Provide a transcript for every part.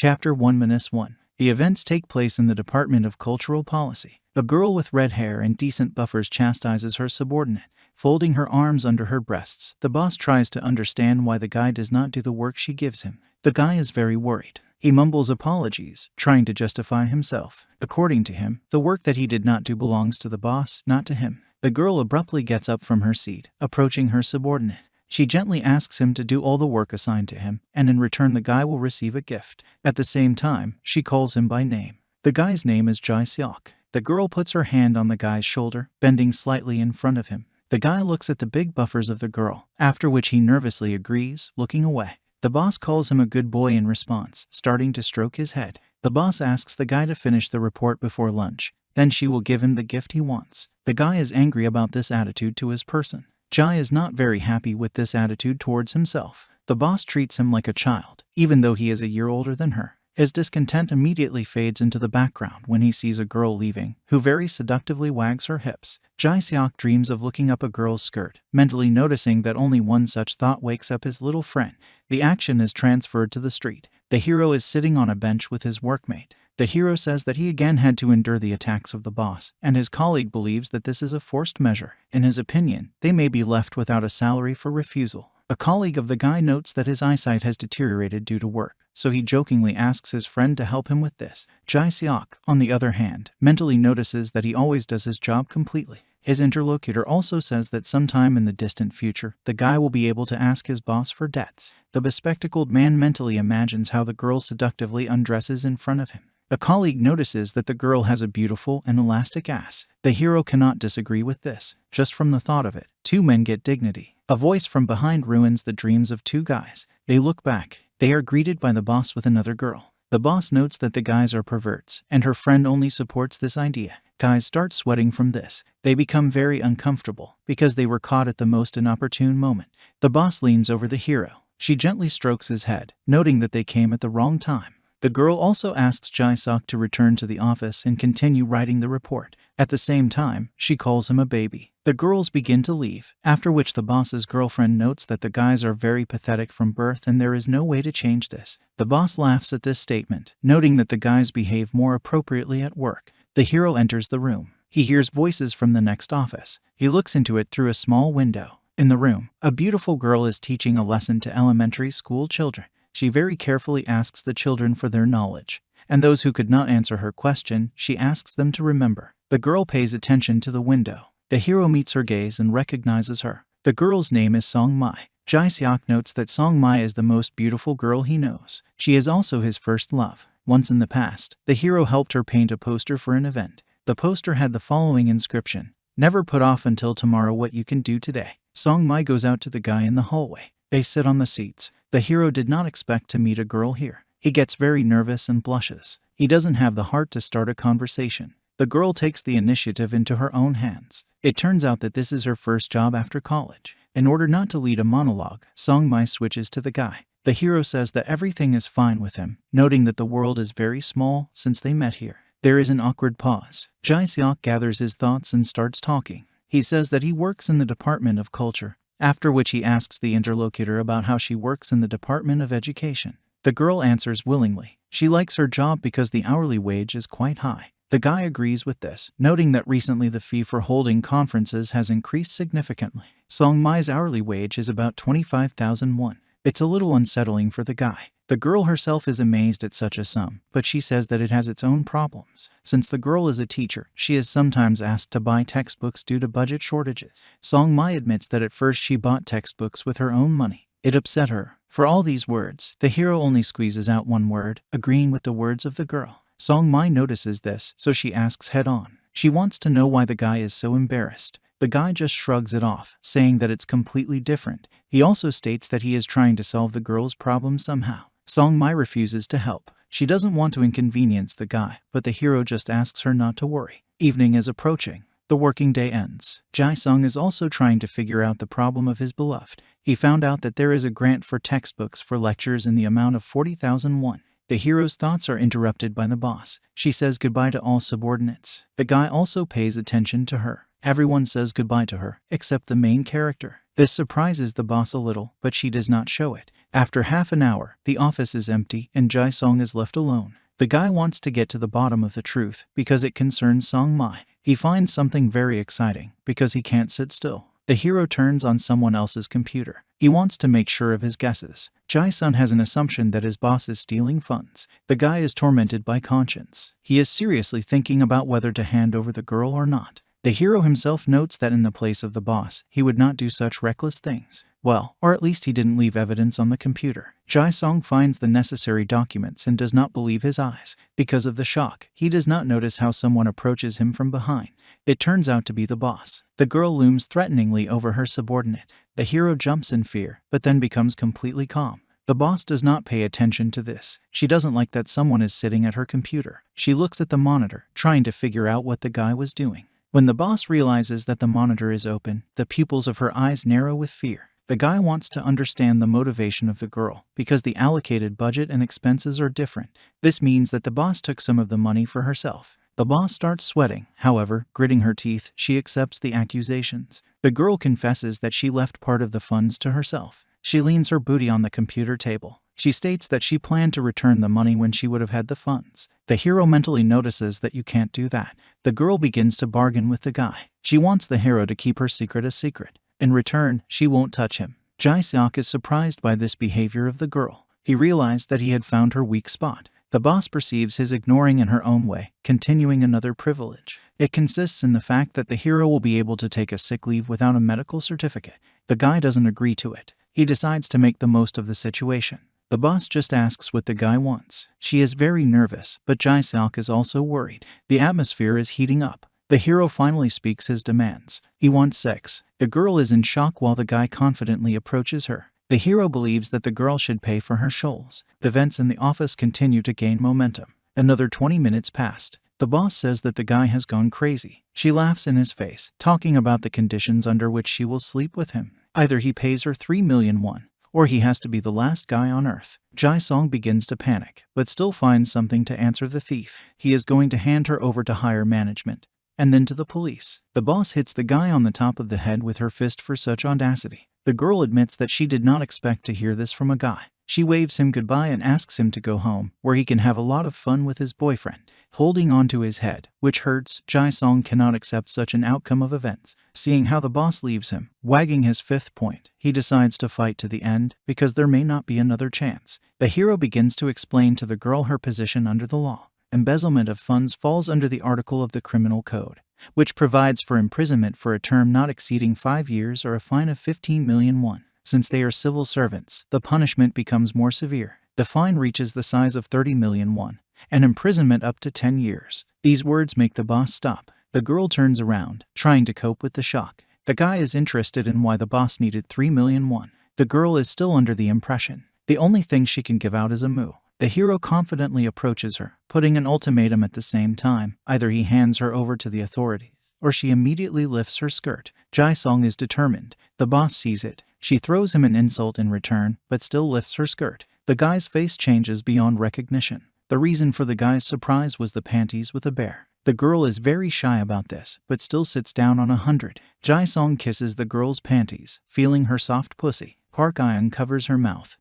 Chapter 1-1. The events take place in the Department of Cultural Policy. A girl with red hair and decent buffers chastises her subordinate, folding her arms under her breasts. The boss tries to understand why the guy does not do the work she gives him. The guy is very worried. He mumbles apologies, trying to justify himself. According to him, the work that he did not do belongs to the boss, not to him. The girl abruptly gets up from her seat, approaching her subordinate. She gently asks him to do all the work assigned to him, and in return the guy will receive a gift. At the same time, she calls him by name. The guy's name is Jae-seok. The girl puts her hand on the guy's shoulder, bending slightly in front of him. The guy looks at the big buffers of the girl, after which he nervously agrees, looking away. The boss calls him a good boy in response, starting to stroke his head. The boss asks the guy to finish the report before lunch, then she will give him the gift he wants. The guy is angry about this attitude to his person. Jae is not very happy with this attitude towards himself. The boss treats him like a child, even though he is a year older than her. His discontent immediately fades into the background when he sees a girl leaving, who very seductively wags her hips. Jae-seok dreams of looking up a girl's skirt, mentally noticing that only one such thought wakes up his little friend. The action is transferred to the street. The hero is sitting on a bench with his workmate. The hero says that he again had to endure the attacks of the boss, and his colleague believes that this is a forced measure. In his opinion, they may be left without a salary for refusal. A colleague of the guy notes that his eyesight has deteriorated due to work, so he jokingly asks his friend to help him with this. Jae-seok, on the other hand, mentally notices that he always does his job completely. His interlocutor also says that sometime in the distant future, the guy will be able to ask his boss for debts. The bespectacled man mentally imagines how the girl seductively undresses in front of him. A colleague notices that the girl has a beautiful and elastic ass. The hero cannot disagree with this. Just from the thought of it, two men get dignity. A voice from behind ruins the dreams of two guys. They look back. They are greeted by the boss with another girl. The boss notes that the guys are perverts, and her friend only supports this idea. Guys start sweating from this. They become very uncomfortable, because they were caught at the most inopportune moment. The boss leans over the hero. She gently strokes his head, noting that they came at the wrong time. The girl also asks Jae-seok to return to the office and continue writing the report. At the same time, she calls him a baby. The girls begin to leave, after which the boss's girlfriend notes that the guys are very pathetic from birth and there is no way to change this. The boss laughs at this statement, noting that the guys behave more appropriately at work. The hero enters the room. He hears voices from the next office. He looks into it through a small window. In the room, a beautiful girl is teaching a lesson to elementary school children. She very carefully asks the children for their knowledge, and those who could not answer her question, she asks them to remember. The girl pays attention to the window. The hero meets her gaze and recognizes her. The girl's name is Song-mai. Jae-seok notes that Song-mai is the most beautiful girl he knows. She is also his first love. Once in the past, the hero helped her paint a poster for an event. The poster had the following inscription: "Never put off until tomorrow what you can do today." Song-mai goes out to the guy in the hallway. They sit on the seats. The hero did not expect to meet a girl here. He gets very nervous and blushes. He doesn't have the heart to start a conversation. The girl takes the initiative into her own hands. It turns out that this is her first job after college. In order not to lead a monologue, Song-mai switches to the guy. The hero says that everything is fine with him, noting that the world is very small since they met here. There is an awkward pause. Jae-seok gathers his thoughts and starts talking. He says that he works in the Department of Culture, after which he asks the interlocutor about how she works in the Department of Education. The girl answers willingly. She likes her job because the hourly wage is quite high. The guy agrees with this, noting that recently the fee for holding conferences has increased significantly. Song-mai's hourly wage is about 25,000 won. It's a little unsettling for the guy. The girl herself is amazed at such a sum, but she says that it has its own problems. Since the girl is a teacher, she is sometimes asked to buy textbooks due to budget shortages. Song-mai admits that at first she bought textbooks with her own money. It upset her. For all these words, the hero only squeezes out one word, agreeing with the words of the girl. Song-mai notices this, so she asks head-on. She wants to know why the guy is so embarrassed. The guy just shrugs it off, saying that it's completely different. He also states that he is trying to solve the girl's problem somehow. Song-mai refuses to help. She doesn't want to inconvenience the guy, but the hero just asks her not to worry. Evening is approaching. The working day ends. Jae-sung is also trying to figure out the problem of his beloved. He found out that there is a grant for textbooks for lectures in the amount of 40,000 won. The hero's thoughts are interrupted by the boss. She says goodbye to all subordinates. The guy also pays attention to her. Everyone says goodbye to her, except the main character. This surprises the boss a little, but she does not show it. After half an hour, the office is empty and Jae-sung is left alone. The guy wants to get to the bottom of the truth because it concerns Song Mai. He finds something very exciting because he can't sit still. The hero turns on someone else's computer. He wants to make sure of his guesses. Jae-sun has an assumption that his boss is stealing funds. The guy is tormented by conscience. He is seriously thinking about whether to hand over the girl or not. The hero himself notes that in the place of the boss, he would not do such reckless things. Well, or at least he didn't leave evidence on the computer. Jae-sung finds the necessary documents and does not believe his eyes. Because of the shock, he does not notice how someone approaches him from behind. It turns out to be the boss. The girl looms threateningly over her subordinate. The hero jumps in fear, but then becomes completely calm. The boss does not pay attention to this. She doesn't like that someone is sitting at her computer. She looks at the monitor, trying to figure out what the guy was doing. When the boss realizes that the monitor is open, the pupils of her eyes narrow with fear. The guy wants to understand the motivation of the girl, because the allocated budget and expenses are different. This means that the boss took some of the money for herself. The boss starts sweating. However, gritting her teeth, she accepts the accusations. The girl confesses that she left part of the funds to herself. She leans her booty on the computer table. She states that she planned to return the money when she would have had the funds. The hero mentally notices that you can't do that. The girl begins to bargain with the guy. She wants the hero to keep her secret a secret. In return, she won't touch him. Jae-seok is surprised by this behavior of the girl. He realized that he had found her weak spot. The boss perceives his ignoring in her own way, continuing another privilege. It consists in the fact that the hero will be able to take a sick leave without a medical certificate. The guy doesn't agree to it. He decides to make the most of the situation. The boss just asks what the guy wants. She is very nervous, but Jae-seok is also worried. The atmosphere is heating up. The hero finally speaks his demands. He wants sex. The girl is in shock while the guy confidently approaches her. The hero believes that the girl should pay for her shoals. The events in the office continue to gain momentum. Another 20 minutes passed. The boss says that the guy has gone crazy. She laughs in his face, talking about the conditions under which she will sleep with him. Either he pays her 3 million won, or he has to be the last guy on earth. Jae-sung begins to panic, but still finds something to answer the thief. He is going to hand her over to higher management, and then to the police. The boss hits the guy on the top of the head with her fist for such audacity. The girl admits that she did not expect to hear this from a guy. She waves him goodbye and asks him to go home, where he can have a lot of fun with his boyfriend. Holding onto his head, which hurts, Jae-sung cannot accept such an outcome of events. Seeing how the boss leaves him, wagging his fifth point, he decides to fight to the end, because there may not be another chance. The hero begins to explain to the girl her position under the law. Embezzlement of funds falls under the article of the Criminal Code, which provides for imprisonment for a term not exceeding 5 years or a fine of 15 million won. Since they are civil servants, the punishment becomes more severe. The fine reaches the size of 30 million won, and imprisonment up to 10 years. These words make the boss stop. The girl turns around, trying to cope with the shock. The guy is interested in why the boss needed 3 million won. The girl is still under the impression the only thing she can give out is a moo. The hero confidently approaches her, putting an ultimatum at the same time. Either he hands her over to the authorities, or she immediately lifts her skirt. Jae-sung is determined. The boss sees it. She throws him an insult in return, but still lifts her skirt. The guy's face changes beyond recognition. The reason for the guy's surprise was the panties with a bear. The girl is very shy about this, but still sits down on 100. Jae-sung kisses the girl's panties, feeling her soft pussy. Park Eun covers her mouth,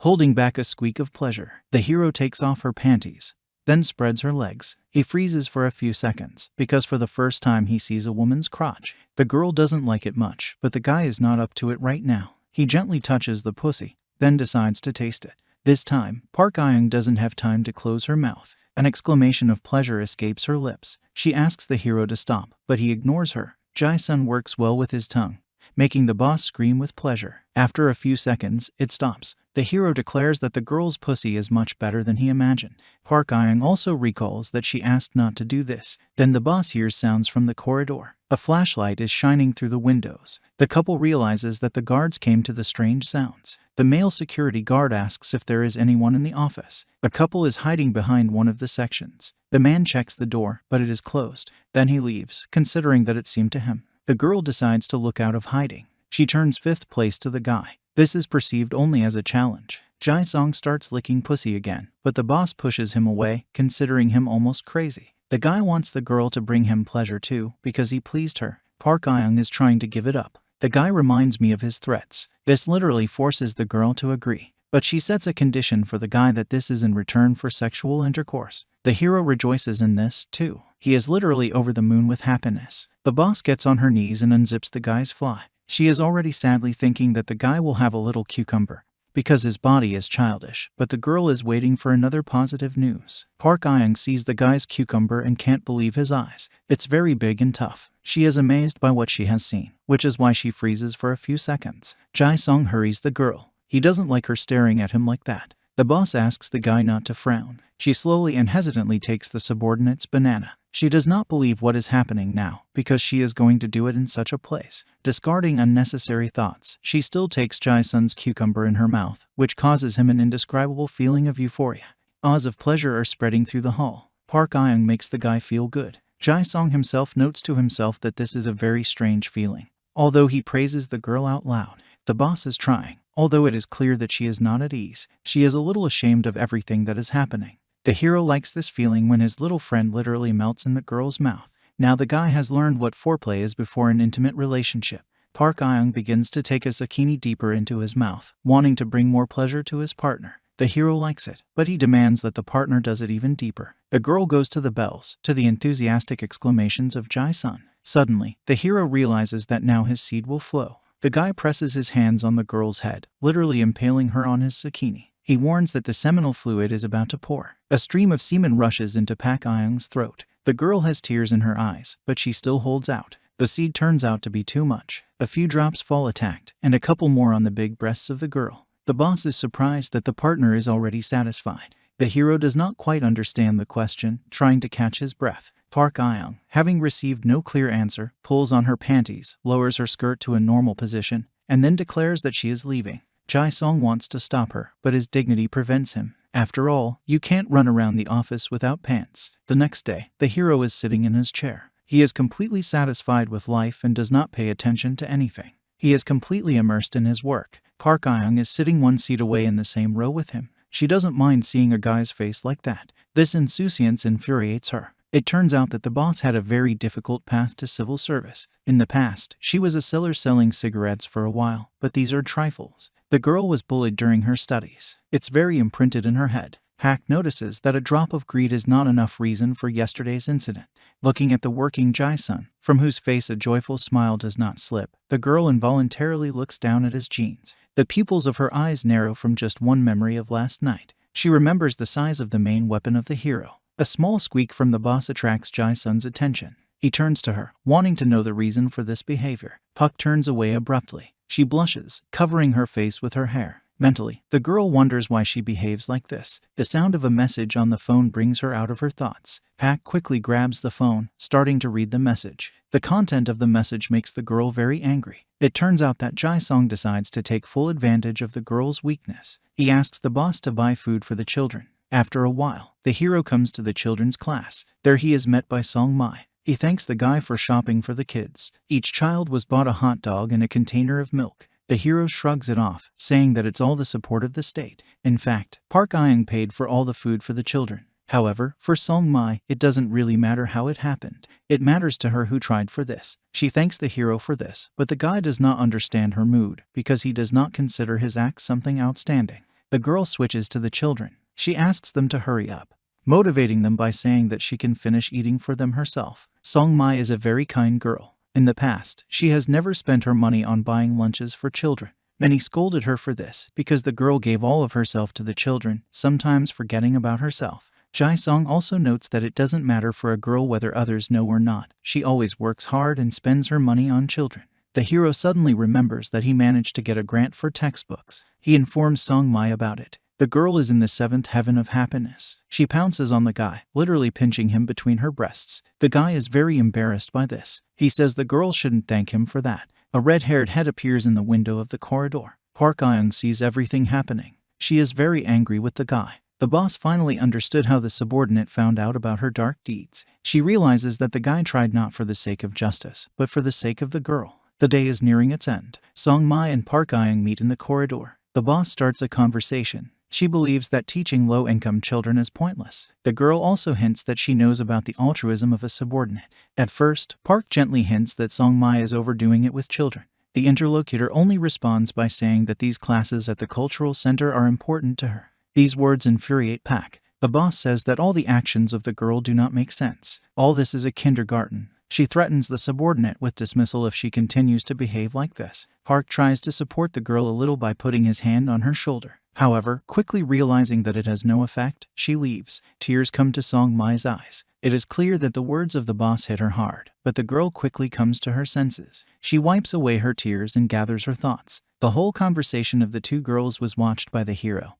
holding back a squeak of pleasure. The hero takes off her panties, then spreads her legs. He freezes for a few seconds, because for the first time he sees a woman's crotch. The girl doesn't like it much, but the guy is not up to it right now. He gently touches the pussy, then decides to taste it. This time, Park Eun doesn't have time to close her mouth. An exclamation of pleasure escapes her lips. She asks the hero to stop, but he ignores her. Jae-sun works well with his tongue, making the boss scream with pleasure. After a few seconds, it stops. The hero declares that the girl's pussy is much better than he imagined. Park Eun also recalls that she asked not to do this. Then the boss hears sounds from the corridor. A flashlight is shining through the windows. The couple realizes that the guards came to the strange sounds. The male security guard asks if there is anyone in the office. The couple is hiding behind one of the sections. The man checks the door, but it is closed. Then he leaves, considering that it seemed to him. The girl decides to look out of hiding. She turns fifth place to the guy. This is perceived only as a challenge. Jae-sung starts licking pussy again, but the boss pushes him away, considering him almost crazy. The guy wants the girl to bring him pleasure too, because he pleased her. Park Eun is trying to give it up. The guy reminds me of his threats. This literally forces the girl to agree. But she sets a condition for the guy that this is in return for sexual intercourse. The hero rejoices in this, too. He is literally over the moon with happiness. The boss gets on her knees and unzips the guy's fly. She is already sadly thinking that the guy will have a little cucumber, because his body is childish, but the girl is waiting for another positive news. Park Ayoung sees the guy's cucumber and can't believe his eyes. It's very big and tough. She is amazed by what she has seen, which is why she freezes for a few seconds. Jae-sung hurries the girl. He doesn't like her staring at him like that. The boss asks the guy not to frown. She slowly and hesitantly takes the subordinate's banana. She does not believe what is happening now, because she is going to do it in such a place. Discarding unnecessary thoughts, she still takes Jae-sun's cucumber in her mouth, which causes him an indescribable feeling of euphoria. Ahs of pleasure are spreading through the hall. Park Ayoung makes the guy feel good. Jae-sung himself notes to himself that this is a very strange feeling. Although he praises the girl out loud, the boss is trying. Although it is clear that she is not at ease, she is a little ashamed of everything that is happening. The hero likes this feeling when his little friend literally melts in the girl's mouth. Now the guy has learned what foreplay is before an intimate relationship. Park Ayoung begins to take a zucchini deeper into his mouth, wanting to bring more pleasure to his partner. The hero likes it, but he demands that the partner does it even deeper. The girl goes to the bells, to the enthusiastic exclamations of Jae-sun. Suddenly, the hero realizes that now his seed will flow. The guy presses his hands on the girl's head, literally impaling her on his zucchini. He warns that the seminal fluid is about to pour. A stream of semen rushes into Park Ayoung's throat. The girl has tears in her eyes, but she still holds out. The seed turns out to be too much. A few drops fall attacked, and a couple more on the big breasts of the girl. The boss is surprised that the partner is already satisfied. The hero does not quite understand the question, trying to catch his breath. Park Ayoung, having received no clear answer, pulls on her panties, lowers her skirt to a normal position, and then declares that she is leaving. Jae-sung wants to stop her, but his dignity prevents him. After all, you can't run around the office without pants. The next day, the hero is sitting in his chair. He is completely satisfied with life and does not pay attention to anything. He is completely immersed in his work. Park Ayoung is sitting one seat away in the same row with him. She doesn't mind seeing a guy's face like that. This insouciance infuriates her. It turns out that the boss had a very difficult path to civil service. In the past, she was a seller selling cigarettes for a while, but these are trifles. The girl was bullied during her studies. It's very imprinted in her head. Hack notices that a drop of greed is not enough reason for yesterday's incident. Looking at the working Jae-sun, from whose face a joyful smile does not slip, the girl involuntarily looks down at his jeans. The pupils of her eyes narrow from just one memory of last night. She remembers the size of the main weapon of the hero. A small squeak from the boss attracts Jae-sun's attention. He turns to her, wanting to know the reason for this behavior. Puck turns away abruptly. She blushes, covering her face with her hair. Mentally, the girl wonders why she behaves like this. The sound of a message on the phone brings her out of her thoughts. Pak quickly grabs the phone, starting to read the message. The content of the message makes the girl very angry. It turns out that Jae-sung decides to take full advantage of the girl's weakness. He asks the boss to buy food for the children. After a while, the hero comes to the children's class. There he is met by Song-mai. He thanks the guy for shopping for the kids. Each child was bought a hot dog and a container of milk. The hero shrugs it off, saying that it's all the support of the state. In fact, Park Ayoung paid for all the food for the children. However, for Song-mai, it doesn't really matter how it happened. It matters to her who tried for this. She thanks the hero for this, but the guy does not understand her mood, because he does not consider his act something outstanding. The girl switches to the children. She asks them to hurry up, motivating them by saying that she can finish eating for them herself. Song-mai is a very kind girl. In the past, she has never spent her money on buying lunches for children. Many scolded her for this, because the girl gave all of herself to the children, sometimes forgetting about herself. Jae-sung also notes that it doesn't matter for a girl whether others know or not. She always works hard and spends her money on children. The hero suddenly remembers that he managed to get a grant for textbooks. He informs Song-mai about it. The girl is in the seventh heaven of happiness. She pounces on the guy, literally pinching him between her breasts. The guy is very embarrassed by this. He says the girl shouldn't thank him for that. A red-haired head appears in the window of the corridor. Park Ayoung sees everything happening. She is very angry with the guy. The boss finally understood how the subordinate found out about her dark deeds. She realizes that the guy tried not for the sake of justice, but for the sake of the girl. The day is nearing its end. Song-mai and Park Ayoung meet in the corridor. The boss starts a conversation. She believes that teaching low-income children is pointless. The girl also hints that she knows about the altruism of a subordinate. At first, Park gently hints that Song-mai is overdoing it with children. The interlocutor only responds by saying that these classes at the cultural center are important to her. These words infuriate Pak. The boss says that all the actions of the girl do not make sense. All this is a kindergarten. She threatens the subordinate with dismissal if she continues to behave like this. Park tries to support the girl a little by putting his hand on her shoulder. However, quickly realizing that it has no effect, she leaves. Tears come to Song Mai's eyes. It is clear that the words of the boss hit her hard, but the girl quickly comes to her senses. She wipes away her tears and gathers her thoughts. The whole conversation of the two girls was watched by the hero,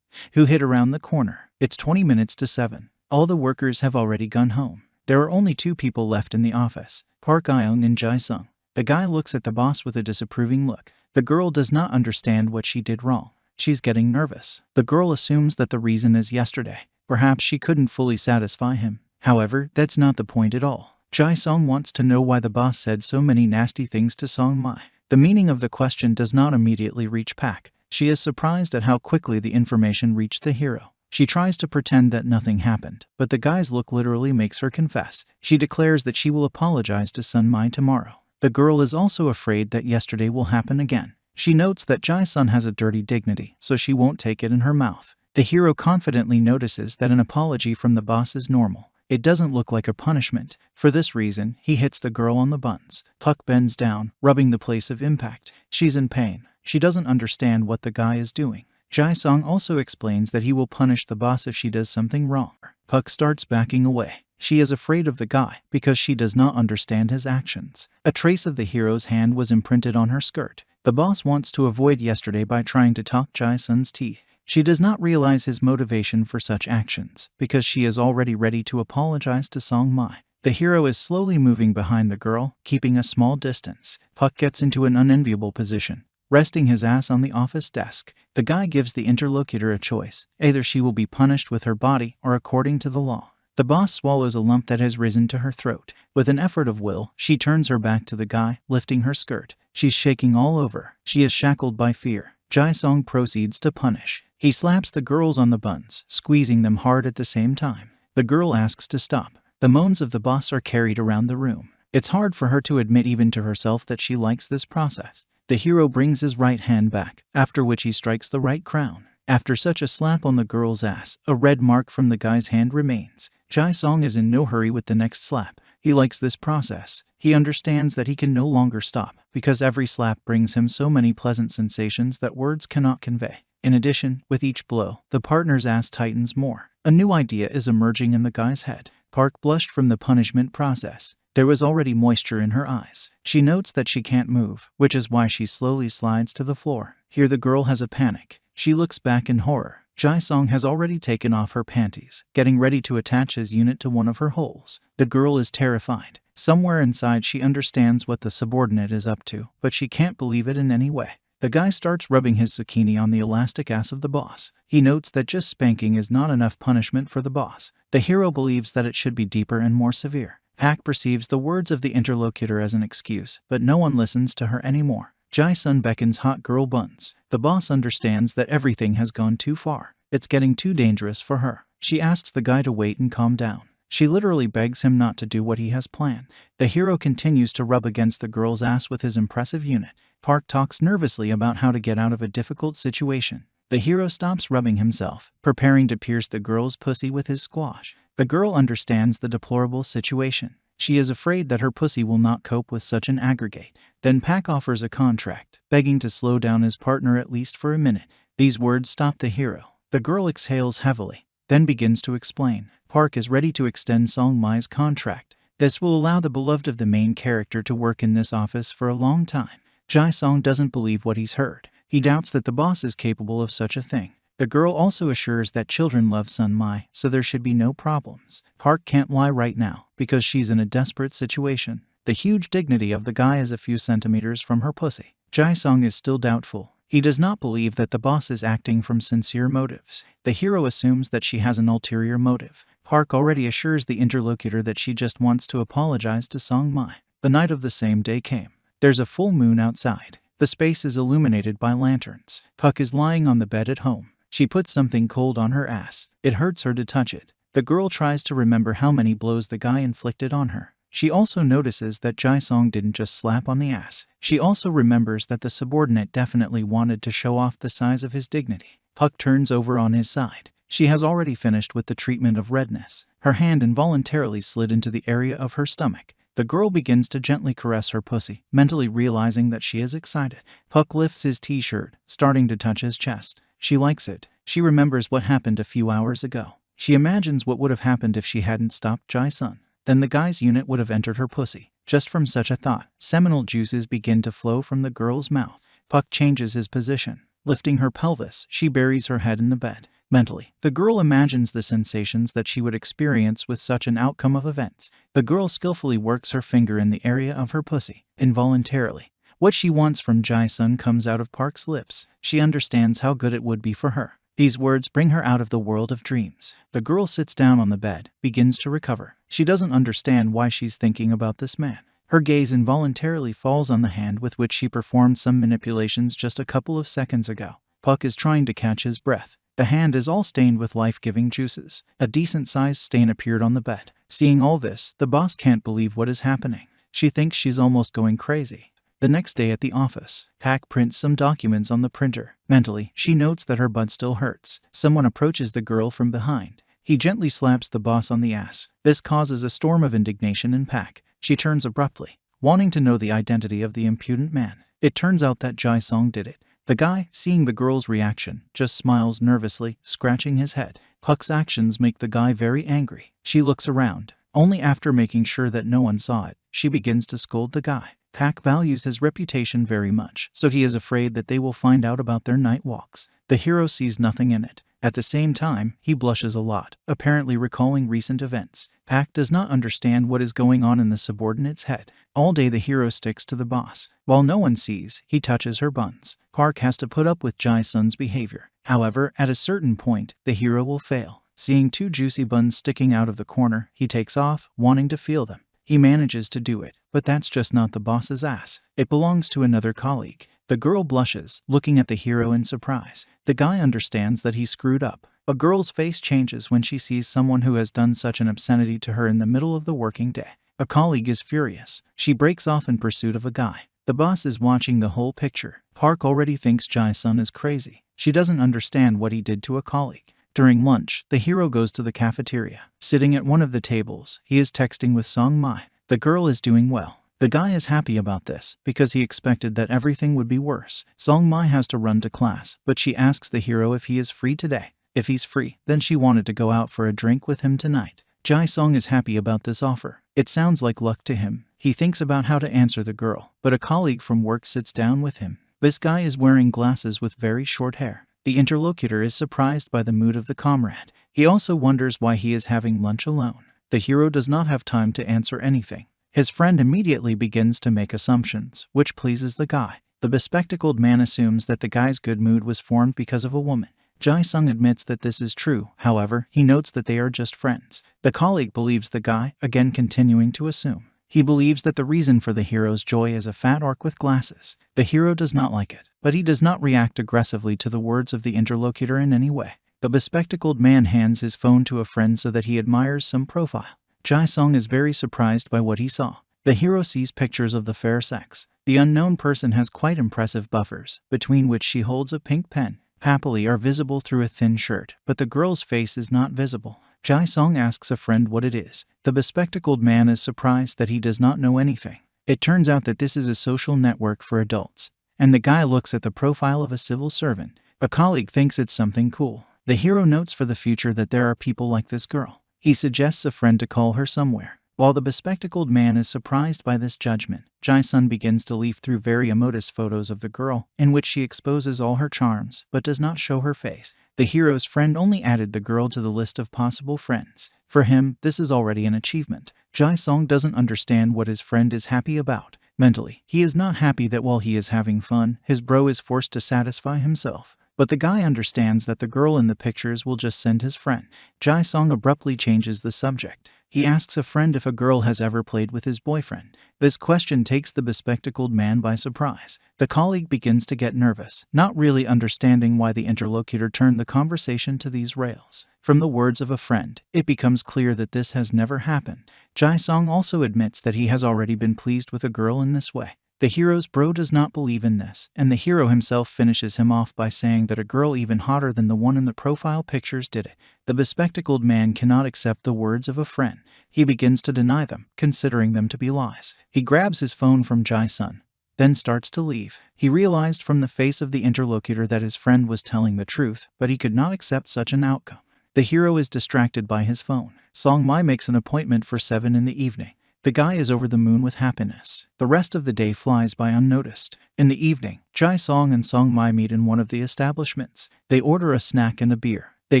who hid around the corner. It's 20 minutes to 7. All the workers have already gone home. There are only two people left in the office, Park Iung and Jae-sung. The guy looks at the boss with a disapproving look. The girl does not understand what she did wrong. She's getting nervous. The girl assumes that the reason is yesterday. Perhaps she couldn't fully satisfy him. However, that's not the point at all. Jae-sung wants to know why the boss said so many nasty things to Song Mai. The meaning of the question does not immediately reach Pak. She is surprised at how quickly the information reached the hero. She tries to pretend that nothing happened, but the guy's look literally makes her confess. She declares that she will apologize to Sun Mai tomorrow. The girl is also afraid that yesterday will happen again. She notes that Jae-sun has a dirty dignity, so she won't take it in her mouth. The hero confidently notices that an apology from the boss is normal. It doesn't look like a punishment. For this reason, he hits the girl on the buns. Puck bends down, rubbing the place of impact. She's in pain. She doesn't understand what the guy is doing. Jae-sung also explains that he will punish the boss if she does something wrong. Puck starts backing away. She is afraid of the guy because she does not understand his actions. A trace of the hero's hand was imprinted on her skirt. The boss wants to avoid yesterday by trying to talk Jae-sun's teeth. She does not realize his motivation for such actions because she is already ready to apologize to Song Mai. The hero is slowly moving behind the girl, keeping a small distance. Puck gets into an unenviable position, resting his ass on the office desk. The guy gives the interlocutor a choice. Either she will be punished with her body or according to the law. The boss swallows a lump that has risen to her throat. With an effort of will, she turns her back to the guy, lifting her skirt. She's shaking all over. She is shackled by fear. Jae-sung proceeds to punish. He slaps the girls on the buns, squeezing them hard at the same time. The girl asks to stop. The moans of the boss are carried around the room. It's hard for her to admit even to herself that she likes this process. The hero brings his right hand back, after which he strikes the right crown. After such a slap on the girl's ass, a red mark from the guy's hand remains. Jae-sung is in no hurry with the next slap. He likes this process. He understands that he can no longer stop, because every slap brings him so many pleasant sensations that words cannot convey. In addition, with each blow, the partner's ass tightens more. A new idea is emerging in the guy's head. Park blushed from the punishment process. There was already moisture in her eyes. She notes that she can't move, which is why she slowly slides to the floor. Here the girl has a panic. She looks back in horror. Jae-sung has already taken off her panties, getting ready to attach his unit to one of her holes. The girl is terrified. Somewhere inside she understands what the subordinate is up to, but she can't believe it in any way. The guy starts rubbing his zucchini on the elastic ass of the boss. He notes that just spanking is not enough punishment for the boss. The hero believes that it should be deeper and more severe. Pak perceives the words of the interlocutor as an excuse, but no one listens to her anymore. Jae-sun beckons hot girl buns. The boss understands that everything has gone too far. It's getting too dangerous for her. She asks the guy to wait and calm down. She literally begs him not to do what he has planned. The hero continues to rub against the girl's ass with his impressive unit. Park talks nervously about how to get out of a difficult situation. The hero stops rubbing himself, preparing to pierce the girl's pussy with his squash. The girl understands the deplorable situation. She is afraid that her pussy will not cope with such an aggregate. Then Pak offers a contract, begging to slow down his partner at least for a minute. These words stop the hero. The girl exhales heavily, then begins to explain. Park is ready to extend Song Mai's contract. This will allow the beloved of the main character to work in this office for a long time. Jae-sung doesn't believe what he's heard. He doubts that the boss is capable of such a thing. The girl also assures that children love Sun Mai, so there should be no problems. Park can't lie right now, because she's in a desperate situation. The huge dignity of the guy is a few centimeters from her pussy. Jae-sung is still doubtful. He does not believe that the boss is acting from sincere motives. The hero assumes that she has an ulterior motive. Park already assures the interlocutor that she just wants to apologize to Song Mai. The night of the same day came. There's a full moon outside. The space is illuminated by lanterns. Puck is lying on the bed at home. She puts something cold on her ass. It hurts her to touch it. The girl tries to remember how many blows the guy inflicted on her. She also notices that Jae-sung didn't just slap on the ass. She also remembers that the subordinate definitely wanted to show off the size of his dignity. Puck turns over on his side. She has already finished with the treatment of redness. Her hand involuntarily slid into the area of her stomach. The girl begins to gently caress her pussy, mentally realizing that she is excited. Puck lifts his t-shirt, starting to touch his chest. She likes it. She remembers what happened a few hours ago. She imagines what would have happened if she hadn't stopped Jae-sung. Then the guy's unit would have entered her pussy. Just from such a thought, seminal juices begin to flow from the girl's mouth. Puck changes his position. Lifting her pelvis, she buries her head in the bed. Mentally, the girl imagines the sensations that she would experience with such an outcome of events. The girl skillfully works her finger in the area of her pussy. Involuntarily, what she wants from Jae-sung comes out of Park's lips. She understands how good it would be for her. These words bring her out of the world of dreams. The girl sits down on the bed, begins to recover. She doesn't understand why she's thinking about this man. Her gaze involuntarily falls on the hand with which she performed some manipulations just a couple of seconds ago. Puck is trying to catch his breath. The hand is all stained with life-giving juices. A decent-sized stain appeared on the bed. Seeing all this, the boss can't believe what is happening. She thinks she's almost going crazy. The next day at the office, Pak prints some documents on the printer. Mentally, she notes that her butt still hurts. Someone approaches the girl from behind. He gently slaps the boss on the ass. This causes a storm of indignation in Pak. She turns abruptly, wanting to know the identity of the impudent man. It turns out that Jae-sung did it. The guy, seeing the girl's reaction, just smiles nervously, scratching his head. Puck's actions make the guy very angry. She looks around. Only after making sure that no one saw it, she begins to scold the guy. Pak values his reputation very much, so he is afraid that they will find out about their night walks. The hero sees nothing in it. At the same time, he blushes a lot, apparently recalling recent events. Pak does not understand what is going on in the subordinate's head. All day the hero sticks to the boss. While no one sees, he touches her buns. Park has to put up with Jae-sung's behavior. However, at a certain point, the hero will fail. Seeing two juicy buns sticking out of the corner, he takes off, wanting to feel them. He manages to do it, but that's just not the boss's ass. It belongs to another colleague. The girl blushes, looking at the hero in surprise. The guy understands that he screwed up. A girl's face changes when she sees someone who has done such an obscenity to her in the middle of the working day. A colleague is furious. She breaks off in pursuit of a guy. The boss is watching the whole picture. Park already thinks Jae-sung is crazy. She doesn't understand what he did to a colleague. During lunch, the hero goes to the cafeteria. Sitting at one of the tables, he is texting with Song Mai. The girl is doing well. The guy is happy about this, because he expected that everything would be worse. Song Mai has to run to class, but she asks the hero if he is free today. If he's free, then she wanted to go out for a drink with him tonight. Jae-sung is happy about this offer. It sounds like luck to him. He thinks about how to answer the girl, but a colleague from work sits down with him. This guy is wearing glasses with very short hair. The interlocutor is surprised by the mood of the comrade. He also wonders why he is having lunch alone. The hero does not have time to answer anything. His friend immediately begins to make assumptions, which pleases the guy. The bespectacled man assumes that the guy's good mood was formed because of a woman. Jae-sung admits that this is true, however, he notes that they are just friends. The colleague believes the guy, again continuing to assume. He believes that the reason for the hero's joy is a fat orc with glasses. The hero does not like it, but he does not react aggressively to the words of the interlocutor in any way. The bespectacled man hands his phone to a friend so that he admires some profile. Jae-sung is very surprised by what he saw. The hero sees pictures of the fair sex. The unknown person has quite impressive buffers, between which she holds a pink pen. Happily are visible through a thin shirt, but the girl's face is not visible. Jae-sung asks a friend what it is. The bespectacled man is surprised that he does not know anything. It turns out that this is a social network for adults. And the guy looks at the profile of a civil servant. A colleague thinks it's something cool. The hero notes for the future that there are people like this girl. He suggests a friend to call her somewhere. While the bespectacled man is surprised by this judgment, Jae-sung begins to leaf through very emotive photos of the girl, in which she exposes all her charms, but does not show her face. The hero's friend only added the girl to the list of possible friends. For him, this is already an achievement. Jae-sung doesn't understand what his friend is happy about. Mentally, he is not happy that while he is having fun, his bro is forced to satisfy himself. But the guy understands that the girl in the pictures will just send his friend. Jae-sung abruptly changes the subject. He asks a friend if a girl has ever played with his boyfriend. This question takes the bespectacled man by surprise. The colleague begins to get nervous, not really understanding why the interlocutor turned the conversation to these rails. From the words of a friend, it becomes clear that this has never happened. Jae-sung also admits that he has already been pleased with a girl in this way. The hero's bro does not believe in this, and the hero himself finishes him off by saying that a girl even hotter than the one in the profile pictures did it. The bespectacled man cannot accept the words of a friend. He begins to deny them, considering them to be lies. He grabs his phone from Jae-sun, then starts to leave. He realized from the face of the interlocutor that his friend was telling the truth, but he could not accept such an outcome. The hero is distracted by his phone. Song Mai makes an appointment for 7 in the evening. The guy is over the moon with happiness. The rest of the day flies by unnoticed. In the evening, Jae-sung and Song Mai meet in one of the establishments. They order a snack and a beer. They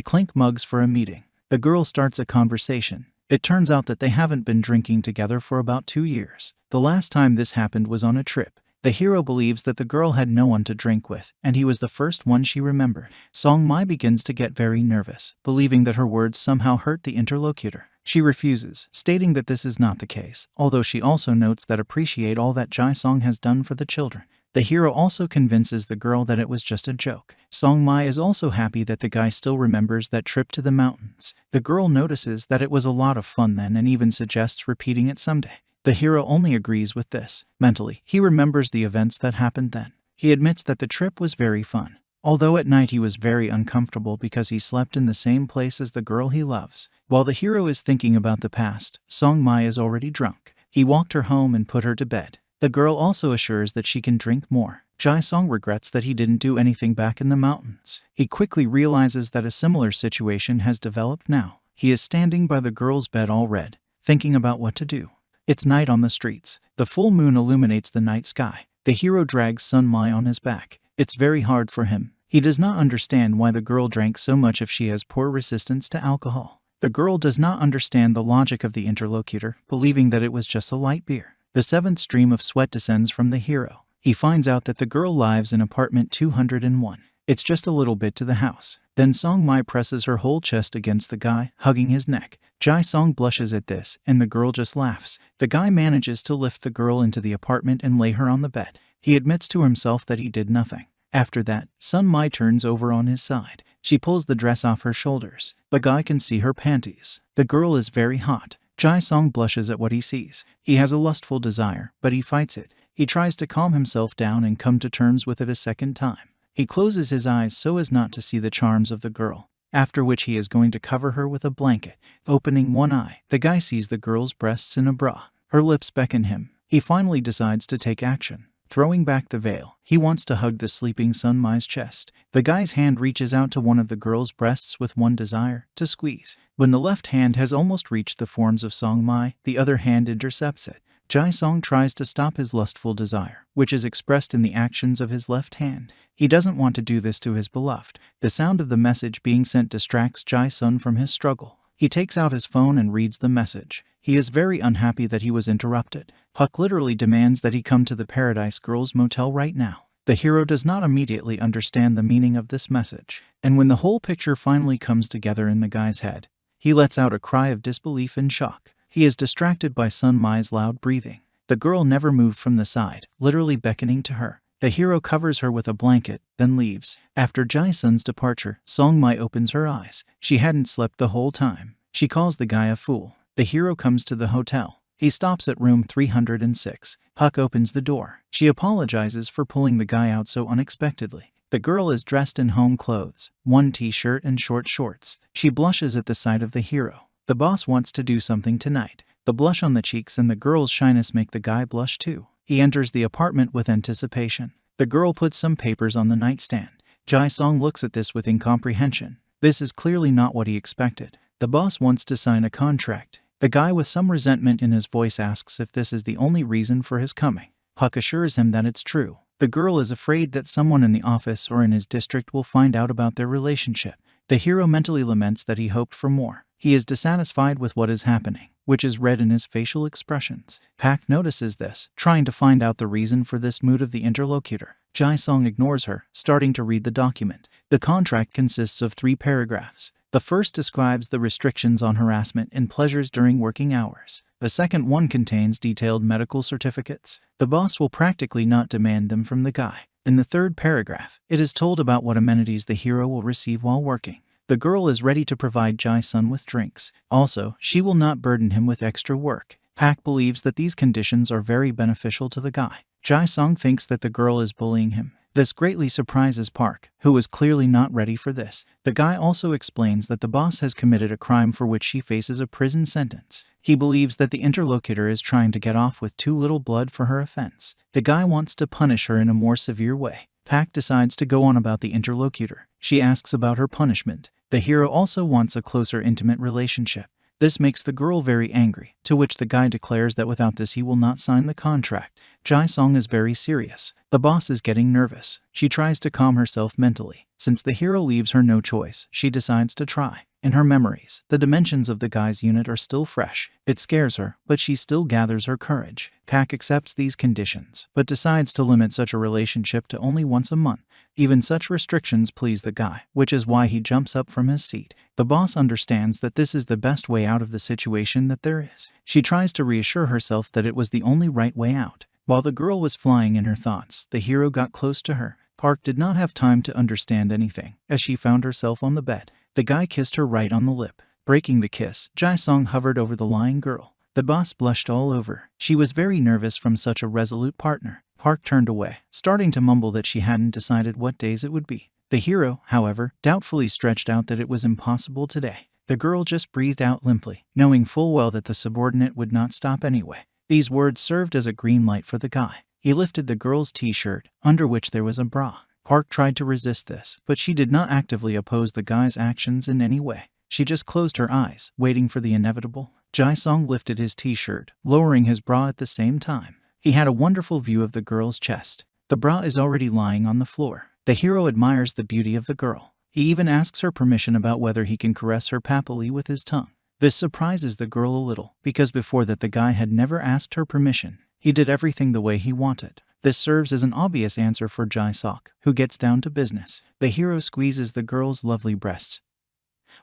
clink mugs for a meeting. The girl starts a conversation. It turns out that they haven't been drinking together for about 2 years. The last time this happened was on a trip. The hero believes that the girl had no one to drink with, and he was the first one she remembered. Song Mai begins to get very nervous, believing that her words somehow hurt the interlocutor. She refuses, stating that this is not the case, although she also notes that appreciate all that Jae-sung has done for the children. The hero also convinces the girl that it was just a joke. Song Mai is also happy that the guy still remembers that trip to the mountains. The girl notices that it was a lot of fun then and even suggests repeating it someday. The hero only agrees with this. Mentally, he remembers the events that happened then. He admits that the trip was very fun, although at night he was very uncomfortable because he slept in the same place as the girl he loves. While the hero is thinking about the past, Song Mai is already drunk. He walked her home and put her to bed. The girl also assures that she can drink more. Jae-sung regrets that he didn't do anything back in the mountains. He quickly realizes that a similar situation has developed now. He is standing by the girl's bed all red, thinking about what to do. It's night on the streets. The full moon illuminates the night sky. The hero drags Sun Mai on his back. It's very hard for him. He does not understand why the girl drank so much if she has poor resistance to alcohol. The girl does not understand the logic of the interlocutor, believing that it was just a light beer. The seventh stream of sweat descends from the hero. He finds out that the girl lives in apartment 201. It's just a little bit to the house. Then Song Mai presses her whole chest against the guy, hugging his neck. Jae-sung blushes at this, and the girl just laughs. The guy manages to lift the girl into the apartment and lay her on the bed. He admits to himself that he did nothing. After that, Sun Mai turns over on his side. She pulls the dress off her shoulders. The guy can see her panties. The girl is very hot. Jae-sung blushes at what he sees. He has a lustful desire, but he fights it. He tries to calm himself down and come to terms with it a second time. He closes his eyes so as not to see the charms of the girl, after which he is going to cover her with a blanket. Opening one eye, the guy sees the girl's breasts in a bra. Her lips beckon him. He finally decides to take action. Throwing back the veil, he wants to hug the sleeping Sun Mai's chest. The guy's hand reaches out to one of the girl's breasts with one desire, to squeeze. When the left hand has almost reached the forms of Song Mai, the other hand intercepts it. Jae-sung tries to stop his lustful desire, which is expressed in the actions of his left hand. He doesn't want to do this to his beloved. The sound of the message being sent distracts Jae-sung from his struggle. He takes out his phone and reads the message. He is very unhappy that he was interrupted. Huck literally demands that he come to the Paradise Girls Motel right now. The hero does not immediately understand the meaning of this message, and when the whole picture finally comes together in the guy's head, he lets out a cry of disbelief and shock. He is distracted by Sun Mai's loud breathing. The girl never moved from the side, literally beckoning to her. The hero covers her with a blanket, then leaves. After Jae-sun's departure, Song Mai opens her eyes. She hadn't slept the whole time. She calls the guy a fool. The hero comes to the hotel. He stops at room 306. Huck opens the door. She apologizes for pulling the guy out so unexpectedly. The girl is dressed in home clothes, one t-shirt and short shorts. She blushes at the sight of the hero. The boss wants to do something tonight. The blush on the cheeks and the girl's shyness make the guy blush too. He enters the apartment with anticipation. The girl puts some papers on the nightstand. Jae-sung looks at this with incomprehension. This is clearly not what he expected. The boss wants to sign a contract. The guy with some resentment in his voice asks if this is the only reason for his coming. Huck assures him that it's true. The girl is afraid that someone in the office or in his district will find out about their relationship. The hero mentally laments that he hoped for more. He is dissatisfied with what is happening, which is read in his facial expressions. Pak notices this, trying to find out the reason for this mood of the interlocutor. Jae-sung ignores her, starting to read the document. The contract consists of 3 paragraphs. The first describes the restrictions on harassment and pleasures during working hours. The second one contains detailed medical certificates. The boss will practically not demand them from the guy. In the third paragraph, it is told about what amenities the hero will receive while working. The girl is ready to provide Jae-sun with drinks. Also, she will not burden him with extra work. Pak believes that these conditions are very beneficial to the guy. Jae-sung thinks that the girl is bullying him. This greatly surprises Park, who is clearly not ready for this. The guy also explains that the boss has committed a crime for which she faces a prison sentence. He believes that the interlocutor is trying to get off with too little blood for her offense. The guy wants to punish her in a more severe way. Pak decides to go on about the interlocutor. She asks about her punishment. The hero also wants a closer intimate relationship. This makes the girl very angry, to which the guy declares that without this he will not sign the contract. Jae-sung is very serious. The boss is getting nervous. She tries to calm herself mentally. Since the hero leaves her no choice, she decides to try. In her memories, the dimensions of the guy's unit are still fresh. It scares her, but she still gathers her courage. Pak accepts these conditions, but decides to limit such a relationship to only once a month. Even such restrictions please the guy, which is why he jumps up from his seat. The boss understands that this is the best way out of the situation that there is. She tries to reassure herself that it was the only right way out. While the girl was flying in her thoughts, the hero got close to her. Park did not have time to understand anything, as she found herself on the bed. The guy kissed her right on the lip. Breaking the kiss, Jae-sung hovered over the lying girl. The boss blushed all over. She was very nervous from such a resolute partner. Park turned away, starting to mumble that she hadn't decided what days it would be. The hero, however, doubtfully stretched out that it was impossible today. The girl just breathed out limply, knowing full well that the subordinate would not stop anyway. These words served as a green light for the guy. He lifted the girl's t-shirt, under which there was a bra. Park tried to resist this, but she did not actively oppose the guy's actions in any way. She just closed her eyes, waiting for the inevitable. Jae-sung lifted his t-shirt, lowering his bra at the same time. He had a wonderful view of the girl's chest. The bra is already lying on the floor. The hero admires the beauty of the girl. He even asks her permission about whether he can caress her papilla with his tongue. This surprises the girl a little, because before that the guy had never asked her permission. He did everything the way he wanted. This serves as an obvious answer for Jae-suk, who gets down to business. The hero squeezes the girl's lovely breasts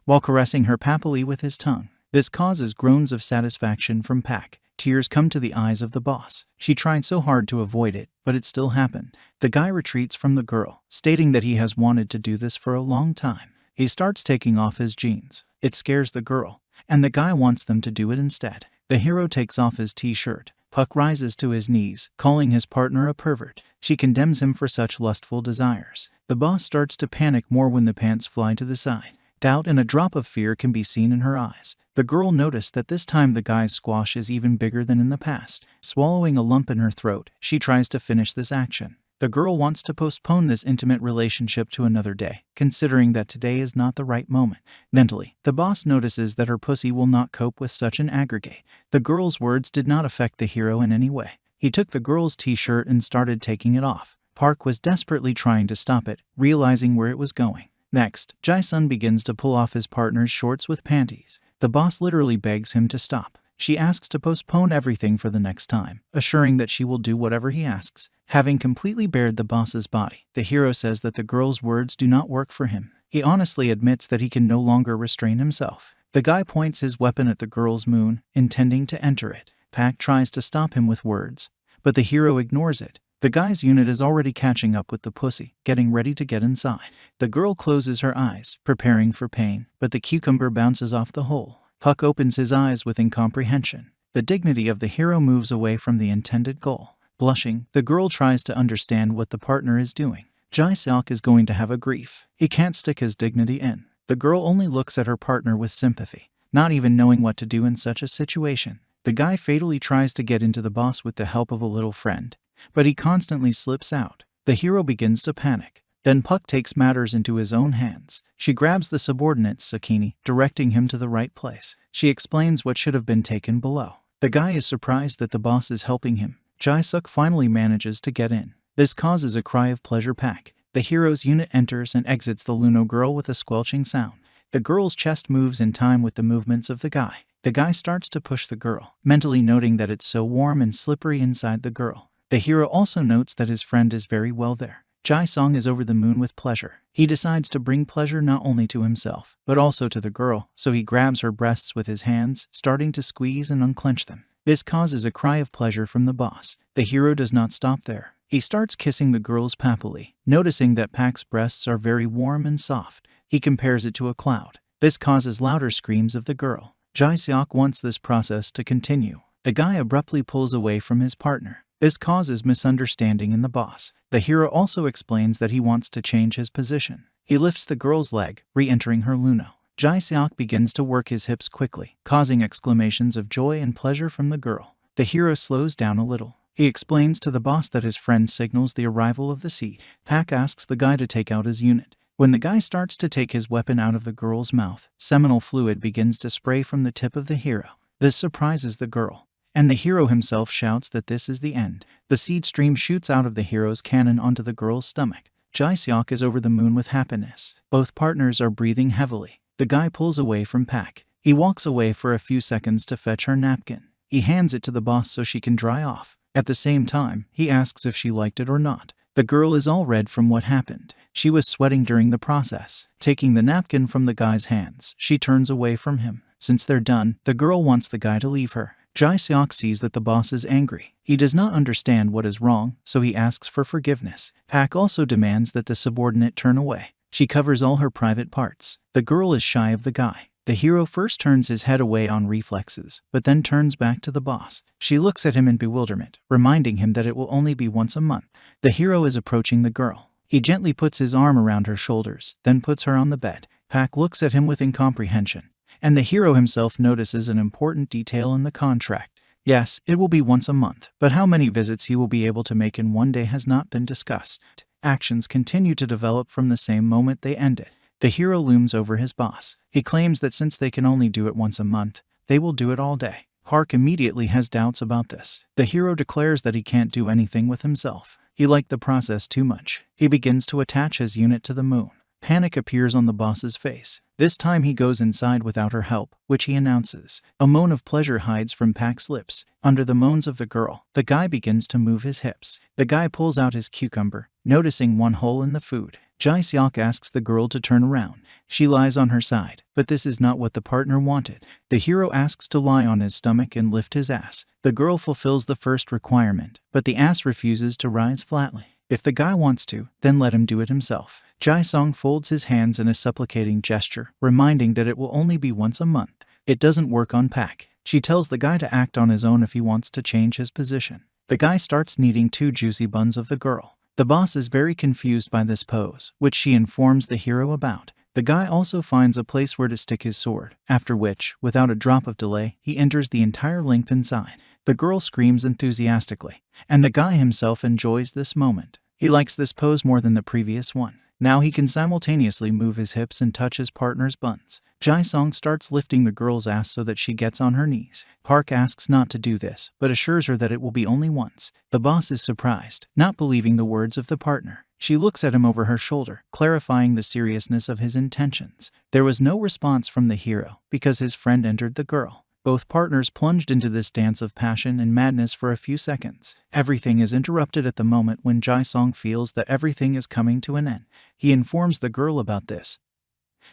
while caressing her papilla with his tongue. This causes groans of satisfaction from Pak. Tears come to the eyes of the boss. She tried so hard to avoid it, but it still happened. The guy retreats from the girl, stating that he has wanted to do this for a long time. He starts taking off his jeans. It scares the girl, and the guy wants them to do it instead. The hero takes off his t-shirt. Puck rises to his knees, calling his partner a pervert. She condemns him for such lustful desires. The boss starts to panic more when the pants fly to the side. Doubt and a drop of fear can be seen in her eyes. The girl noticed that this time the guy's squash is even bigger than in the past. Swallowing a lump in her throat, she tries to finish this action. The girl wants to postpone this intimate relationship to another day, considering that today is not the right moment. Mentally, the boss notices that her pussy will not cope with such an aggregate. The girl's words did not affect the hero in any way. He took the girl's t-shirt and started taking it off. Park was desperately trying to stop it, realizing where it was going. Next, Jae-sun begins to pull off his partner's shorts with panties. The boss literally begs him to stop. She asks to postpone everything for the next time, assuring that she will do whatever he asks. Having completely bared the boss's body, the hero says that the girl's words do not work for him. He honestly admits that he can no longer restrain himself. The guy points his weapon at the girl's moon, intending to enter it. Pak tries to stop him with words, but the hero ignores it. The guy's unit is already catching up with the pussy, getting ready to get inside. The girl closes her eyes, preparing for pain, but the cucumber bounces off the hole. Puck opens his eyes with incomprehension. The dignity of the hero moves away from the intended goal. Blushing, the girl tries to understand what the partner is doing. Jae-suk is going to have a grief. He can't stick his dignity in. The girl only looks at her partner with sympathy, not even knowing what to do in such a situation. The guy fatally tries to get into the boss with the help of a little friend, but he constantly slips out. The hero begins to panic. Then Puck takes matters into his own hands. She grabs the subordinate Sakini, directing him to the right place. She explains what should have been taken below. The guy is surprised that the boss is helping him. Jae-suk finally manages to get in. This causes a cry of pleasure. Pak. The hero's unit enters and exits the Luno girl with a squelching sound. The girl's chest moves in time with the movements of the guy. The guy starts to push the girl, mentally noting that it's so warm and slippery inside the girl. The hero also notes that his friend is very well there. Jae-sung is over the moon with pleasure. He decides to bring pleasure not only to himself, but also to the girl, so he grabs her breasts with his hands, starting to squeeze and unclench them. This causes a cry of pleasure from the boss. The hero does not stop there. He starts kissing the girl's papilla, noticing that Park's breasts are very warm and soft. He compares it to a cloud. This causes louder screams of the girl. Jae-seok wants this process to continue. The guy abruptly pulls away from his partner. This causes misunderstanding in the boss. The hero also explains that he wants to change his position. He lifts the girl's leg, re-entering her luno. Jae-seok begins to work his hips quickly, causing exclamations of joy and pleasure from the girl. The hero slows down a little. He explains to the boss that his friend signals the arrival of the seed. Park asks the guy to take out his unit. When the guy starts to take his weapon out of the girl's mouth, seminal fluid begins to spray from the tip of the hero. This surprises the girl, and the hero himself shouts that this is the end. The seed stream shoots out of the hero's cannon onto the girl's stomach. Jae-seok is over the moon with happiness. Both partners are breathing heavily. The guy pulls away from Park. He walks away for a few seconds to fetch her napkin. He hands it to the boss so she can dry off. At the same time, he asks if she liked it or not. The girl is all red from what happened. She was sweating during the process. Taking the napkin from the guy's hands, she turns away from him. Since they're done, the girl wants the guy to leave her. Jae-seok sees that the boss is angry. He does not understand what is wrong, so he asks for forgiveness. Park also demands that the subordinate turn away. She covers all her private parts. The girl is shy of the guy. The hero first turns his head away on reflexes, but then turns back to the boss. She looks at him in bewilderment, reminding him that it will only be once a month. The hero is approaching the girl. He gently puts his arm around her shoulders, then puts her on the bed. Park looks at him with incomprehension, and the hero himself notices an important detail in the contract. Yes, it will be once a month, but how many visits he will be able to make in one day has not been discussed. Actions continue to develop from the same moment they ended. The hero looms over his boss. He claims that since they can only do it once a month, they will do it all day. Park immediately has doubts about this. The hero declares that he can't do anything with himself. He liked the process too much. He begins to attach his unit to the moon. Panic appears on the boss's face. This time he goes inside without her help, which he announces. A moan of pleasure hides from Park's lips. Under the moans of the girl, the guy begins to move his hips. The guy pulls out his cucumber, noticing one hole in the food. Jae-seok asks the girl to turn around. She lies on her side, but this is not what the partner wanted. The hero asks to lie on his stomach and lift his ass. The girl fulfills the first requirement, but the ass refuses to rise flatly. If the guy wants to, then let him do it himself. Jae-sung folds his hands in a supplicating gesture, reminding that it will only be once a month. It doesn't work on Park. She tells the guy to act on his own if he wants to change his position. The guy starts kneading 2 juicy buns of the girl. The boss is very confused by this pose, which she informs the hero about. The guy also finds a place where to stick his sword, after which, without a drop of delay, he enters the entire length inside. The girl screams enthusiastically, and the guy himself enjoys this moment. He likes this pose more than the previous one. Now he can simultaneously move his hips and touch his partner's buns. Jae-sung starts lifting the girl's ass so that she gets on her knees. Park asks not to do this, but assures her that it will be only once. The boss is surprised, not believing the words of the partner. She looks at him over her shoulder, clarifying the seriousness of his intentions. There was no response from the hero, because his friend entered the girl. Both partners plunged into this dance of passion and madness for a few seconds. Everything is interrupted at the moment when Jae-sung feels that everything is coming to an end. He informs the girl about this,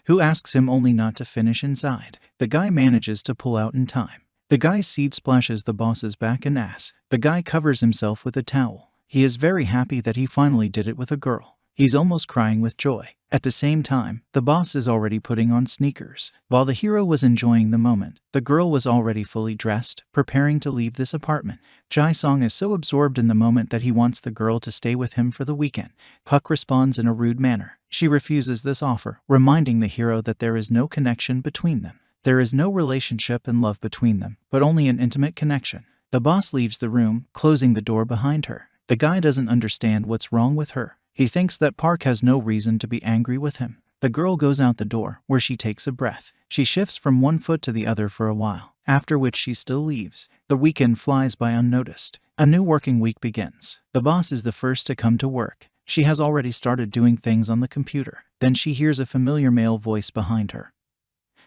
who asks him only not to finish inside. The guy manages to pull out in time. The guy's seed splashes the boss's back and ass. The guy covers himself with a towel. He is very happy that he finally did it with a girl. He's almost crying with joy. At the same time, the boss is already putting on sneakers. While the hero was enjoying the moment, the girl was already fully dressed, preparing to leave this apartment. Jae-sung is so absorbed in the moment that he wants the girl to stay with him for the weekend. Puck responds in a rude manner. She refuses this offer, reminding the hero that there is no connection between them. There is no relationship and love between them, but only an intimate connection. The boss leaves the room, closing the door behind her. The guy doesn't understand what's wrong with her. He thinks that Park has no reason to be angry with him. The girl goes out the door, where she takes a breath. She shifts from one foot to the other for a while, after which she still leaves. The weekend flies by unnoticed. A new working week begins. The boss is the first to come to work. She has already started doing things on the computer. Then she hears a familiar male voice behind her,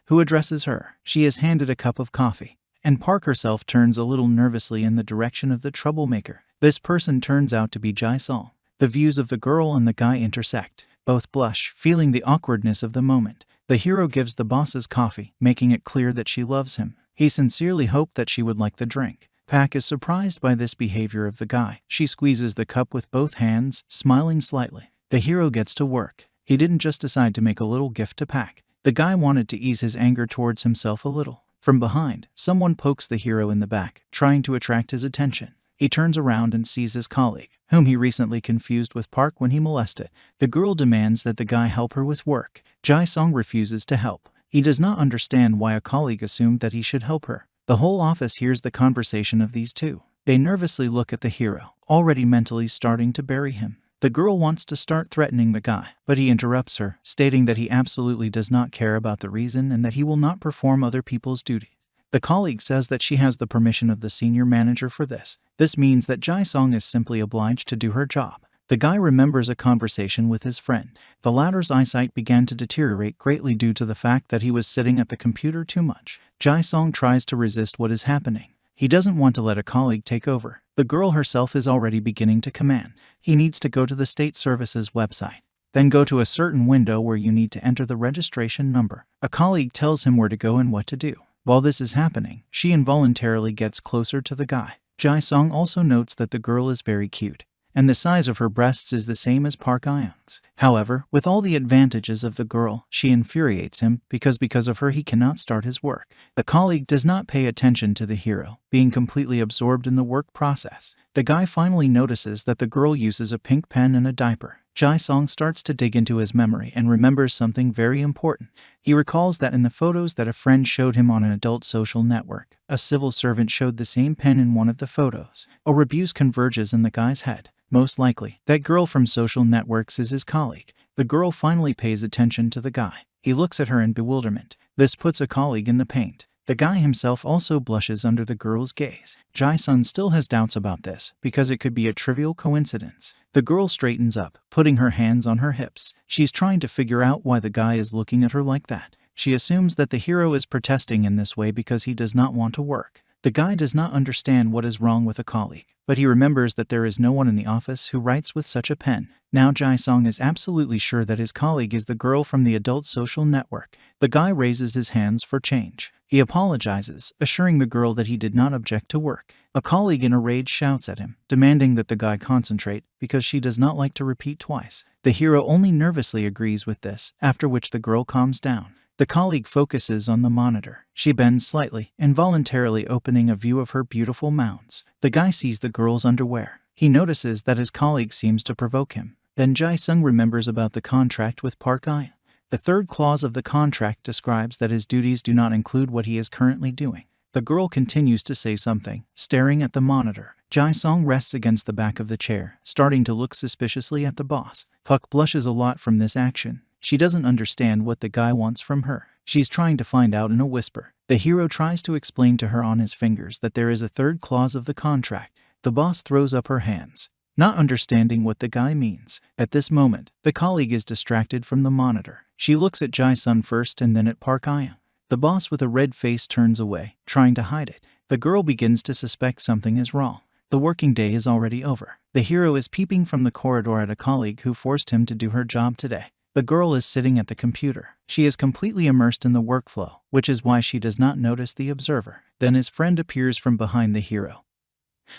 who addresses her. She is handed a cup of coffee, and Park herself turns a little nervously in the direction of the troublemaker. This person turns out to be Jae-sung. The views of the girl and the guy intersect. Both blush, feeling the awkwardness of the moment. The hero gives the boss's coffee, making it clear that she loves him. He sincerely hoped that she would like the drink. Pak is surprised by this behavior of the guy. She squeezes the cup with both hands, smiling slightly. The hero gets to work. He didn't just decide to make a little gift to Pak. The guy wanted to ease his anger towards himself a little. From behind, someone pokes the hero in the back, trying to attract his attention. He turns around and sees his colleague, whom he recently confused with Park when he molested. The girl demands that the guy help her with work. Jae-sung refuses to help. He does not understand why a colleague assumed that he should help her. The whole office hears the conversation of these two. They nervously look at the hero, already mentally starting to bury him. The girl wants to start threatening the guy, but he interrupts her, stating that he absolutely does not care about the reason and that he will not perform other people's duties. The colleague says that she has the permission of the senior manager for this. This means that Jae-sung is simply obliged to do her job. The guy remembers a conversation with his friend. The latter's eyesight began to deteriorate greatly due to the fact that he was sitting at the computer too much. Jae-sung tries to resist what is happening. He doesn't want to let a colleague take over. The girl herself is already beginning to command. He needs to go to the state services website. Then go to a certain window where you need to enter the registration number. A colleague tells him where to go and what to do. While this is happening, she involuntarily gets closer to the guy. Jae-sung also notes that the girl is very cute, and the size of her breasts is the same as Park Ayoung's. However, with all the advantages of the girl, she infuriates him because of her he cannot start his work. The colleague does not pay attention to the hero, being completely absorbed in the work process. The guy finally notices that the girl uses a pink pen and a diaper. Jae-sung starts to dig into his memory and remembers something very important. He recalls that in the photos that a friend showed him on an adult social network, a civil servant showed the same pen in one of the photos. A rebuse converges in the guy's head. Most likely, that girl from social networks is his colleague. The girl finally pays attention to the guy. He looks at her in bewilderment. This puts a colleague in the paint. The guy himself also blushes under the girl's gaze. Jae-sung still has doubts about this, because it could be a trivial coincidence. The girl straightens up, putting her hands on her hips. She's trying to figure out why the guy is looking at her like that. She assumes that the hero is protesting in this way because he does not want to work. The guy does not understand what is wrong with a colleague, but he remembers that there is no one in the office who writes with such a pen. Now Jae-sung is absolutely sure that his colleague is the girl from the adult social network. The guy raises his hands for change. He apologizes, assuring the girl that he did not object to work. A colleague in a rage shouts at him, demanding that the guy concentrate because she does not like to repeat twice. The hero only nervously agrees with this, after which the girl calms down. The colleague focuses on the monitor. She bends slightly, involuntarily opening a view of her beautiful mounds. The guy sees the girl's underwear. He notices that his colleague seems to provoke him. Then Jae-sung remembers about the contract with Park Ayoung. The third clause of the contract describes that his duties do not include what he is currently doing. The girl continues to say something, staring at the monitor. Jae-sung rests against the back of the chair, starting to look suspiciously at the boss. Puck blushes a lot from this action. She doesn't understand what the guy wants from her. She's trying to find out in a whisper. The hero tries to explain to her on his fingers that there is a third clause of the contract. The boss throws up her hands, not understanding what the guy means. At this moment, the colleague is distracted from the monitor. She looks at Jae-sung first and then at Park Ayoung. The boss with a red face turns away, trying to hide it. The girl begins to suspect something is wrong. The working day is already over. The hero is peeping from the corridor at a colleague who forced him to do her job today. The girl is sitting at the computer. She is completely immersed in the workflow, which is why she does not notice the observer. Then his friend appears from behind the hero,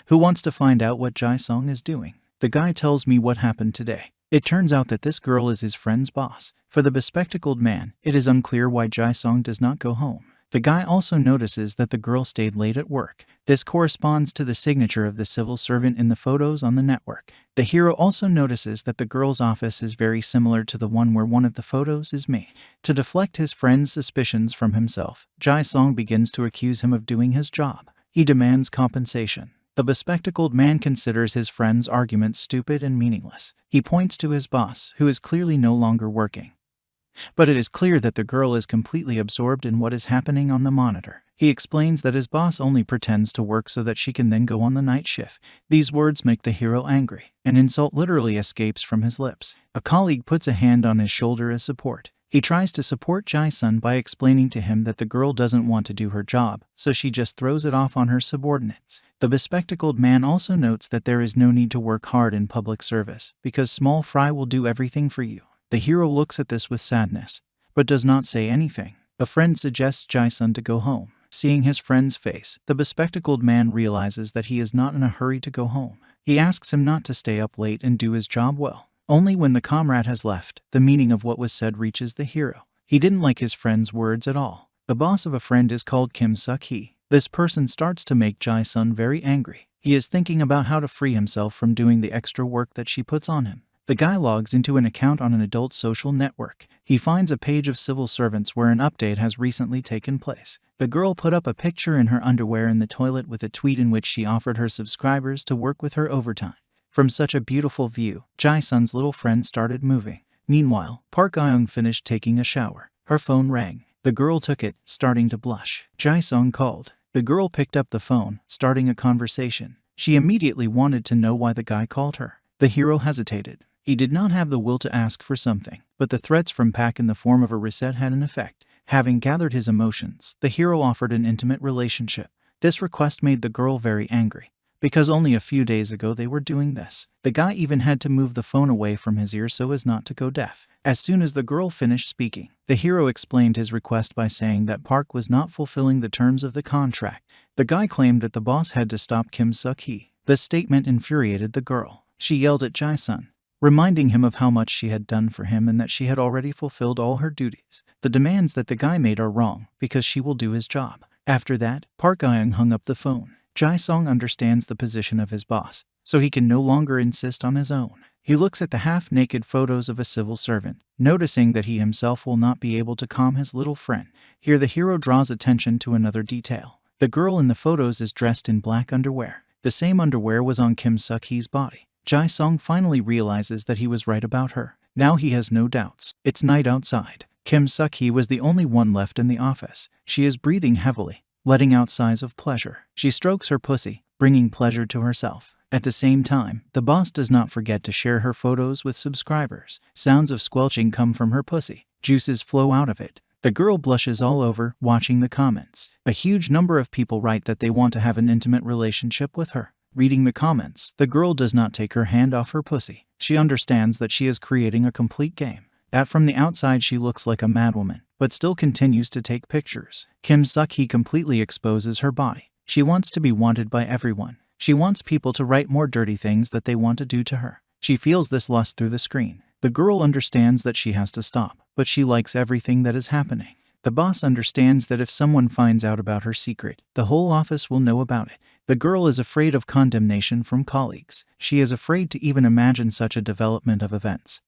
who wants to find out what Jae-sung is doing. The guy tells me what happened today. It turns out that this girl is his friend's boss. For the bespectacled man, it is unclear why Jae-sung does not go home. The guy also notices that the girl stayed late at work. This corresponds to the signature of the civil servant in the photos on the network. The hero also notices that the girl's office is very similar to the one where one of the photos is made. To deflect his friend's suspicions from himself, Jae-sung begins to accuse him of doing his job. He demands compensation. The bespectacled man considers his friend's argument stupid and meaningless. He points to his boss, who is clearly no longer working. But it is clear that the girl is completely absorbed in what is happening on the monitor. He explains that his boss only pretends to work so that she can then go on the night shift. These words make the hero angry. An insult literally escapes from his lips. A colleague puts a hand on his shoulder as support. He tries to support Jae-sun by explaining to him that the girl doesn't want to do her job, so she just throws it off on her subordinates. The bespectacled man also notes that there is no need to work hard in public service, because small fry will do everything for you. The hero looks at this with sadness, but does not say anything. A friend suggests Jae-sun to go home. Seeing his friend's face, the bespectacled man realizes that he is not in a hurry to go home. He asks him not to stay up late and do his job well. Only when the comrade has left, the meaning of what was said reaches the hero. He didn't like his friend's words at all. The boss of a friend is called Kim Suk-hee. This person starts to make Jae-sun very angry. He is thinking about how to free himself from doing the extra work that she puts on him. The guy logs into an account on an adult social network. He finds a page of civil servants where an update has recently taken place. The girl put up a picture in her underwear in the toilet with a tweet in which she offered her subscribers to work with her overtime. From such a beautiful view, Jae-sun's little friend started moving. Meanwhile, Park Eun finished taking a shower. Her phone rang. The girl took it, starting to blush. Jae-sung called. The girl picked up the phone, starting a conversation. She immediately wanted to know why the guy called her. The hero hesitated. He did not have the will to ask for something, but the threats from Park in the form of a reset had an effect. Having gathered his emotions, the hero offered an intimate relationship. This request made the girl very angry, because only a few days ago they were doing this. The guy even had to move the phone away from his ear so as not to go deaf. As soon as the girl finished speaking, the hero explained his request by saying that Park was not fulfilling the terms of the contract. The guy claimed that the boss had to stop Kim Suk-hee. This statement infuriated the girl. She yelled at Jae-sun, reminding him of how much she had done for him and that she had already fulfilled all her duties. The demands that the guy made are wrong, because she will do his job. After that, Park Eun hung up the phone. Jae-sung understands the position of his boss, so he can no longer insist on his own. He looks at the half-naked photos of a civil servant, noticing that he himself will not be able to calm his little friend. Here the hero draws attention to another detail. The girl in the photos is dressed in black underwear. The same underwear was on Kim Suk-hee's body. Jae-sung finally realizes that he was right about her. Now he has no doubts. It's night outside. Kim Suk-hee was the only one left in the office. She is breathing heavily, letting out sighs of pleasure. She strokes her pussy, bringing pleasure to herself. At the same time, the boss does not forget to share her photos with subscribers. Sounds of squelching come from her pussy. Juices flow out of it. The girl blushes all over, watching the comments. A huge number of people write that they want to have an intimate relationship with her. Reading the comments, the girl does not take her hand off her pussy. She understands that she is creating a complete game. That from the outside she looks like a madwoman, but still continues to take pictures. Kim Suk-hee completely exposes her body. She wants to be wanted by everyone. She wants people to write more dirty things that they want to do to her. She feels this lust through the screen. The girl understands that she has to stop, but she likes everything that is happening. The boss understands that if someone finds out about her secret, the whole office will know about it. The girl is afraid of condemnation from colleagues. She is afraid to even imagine such a development of events.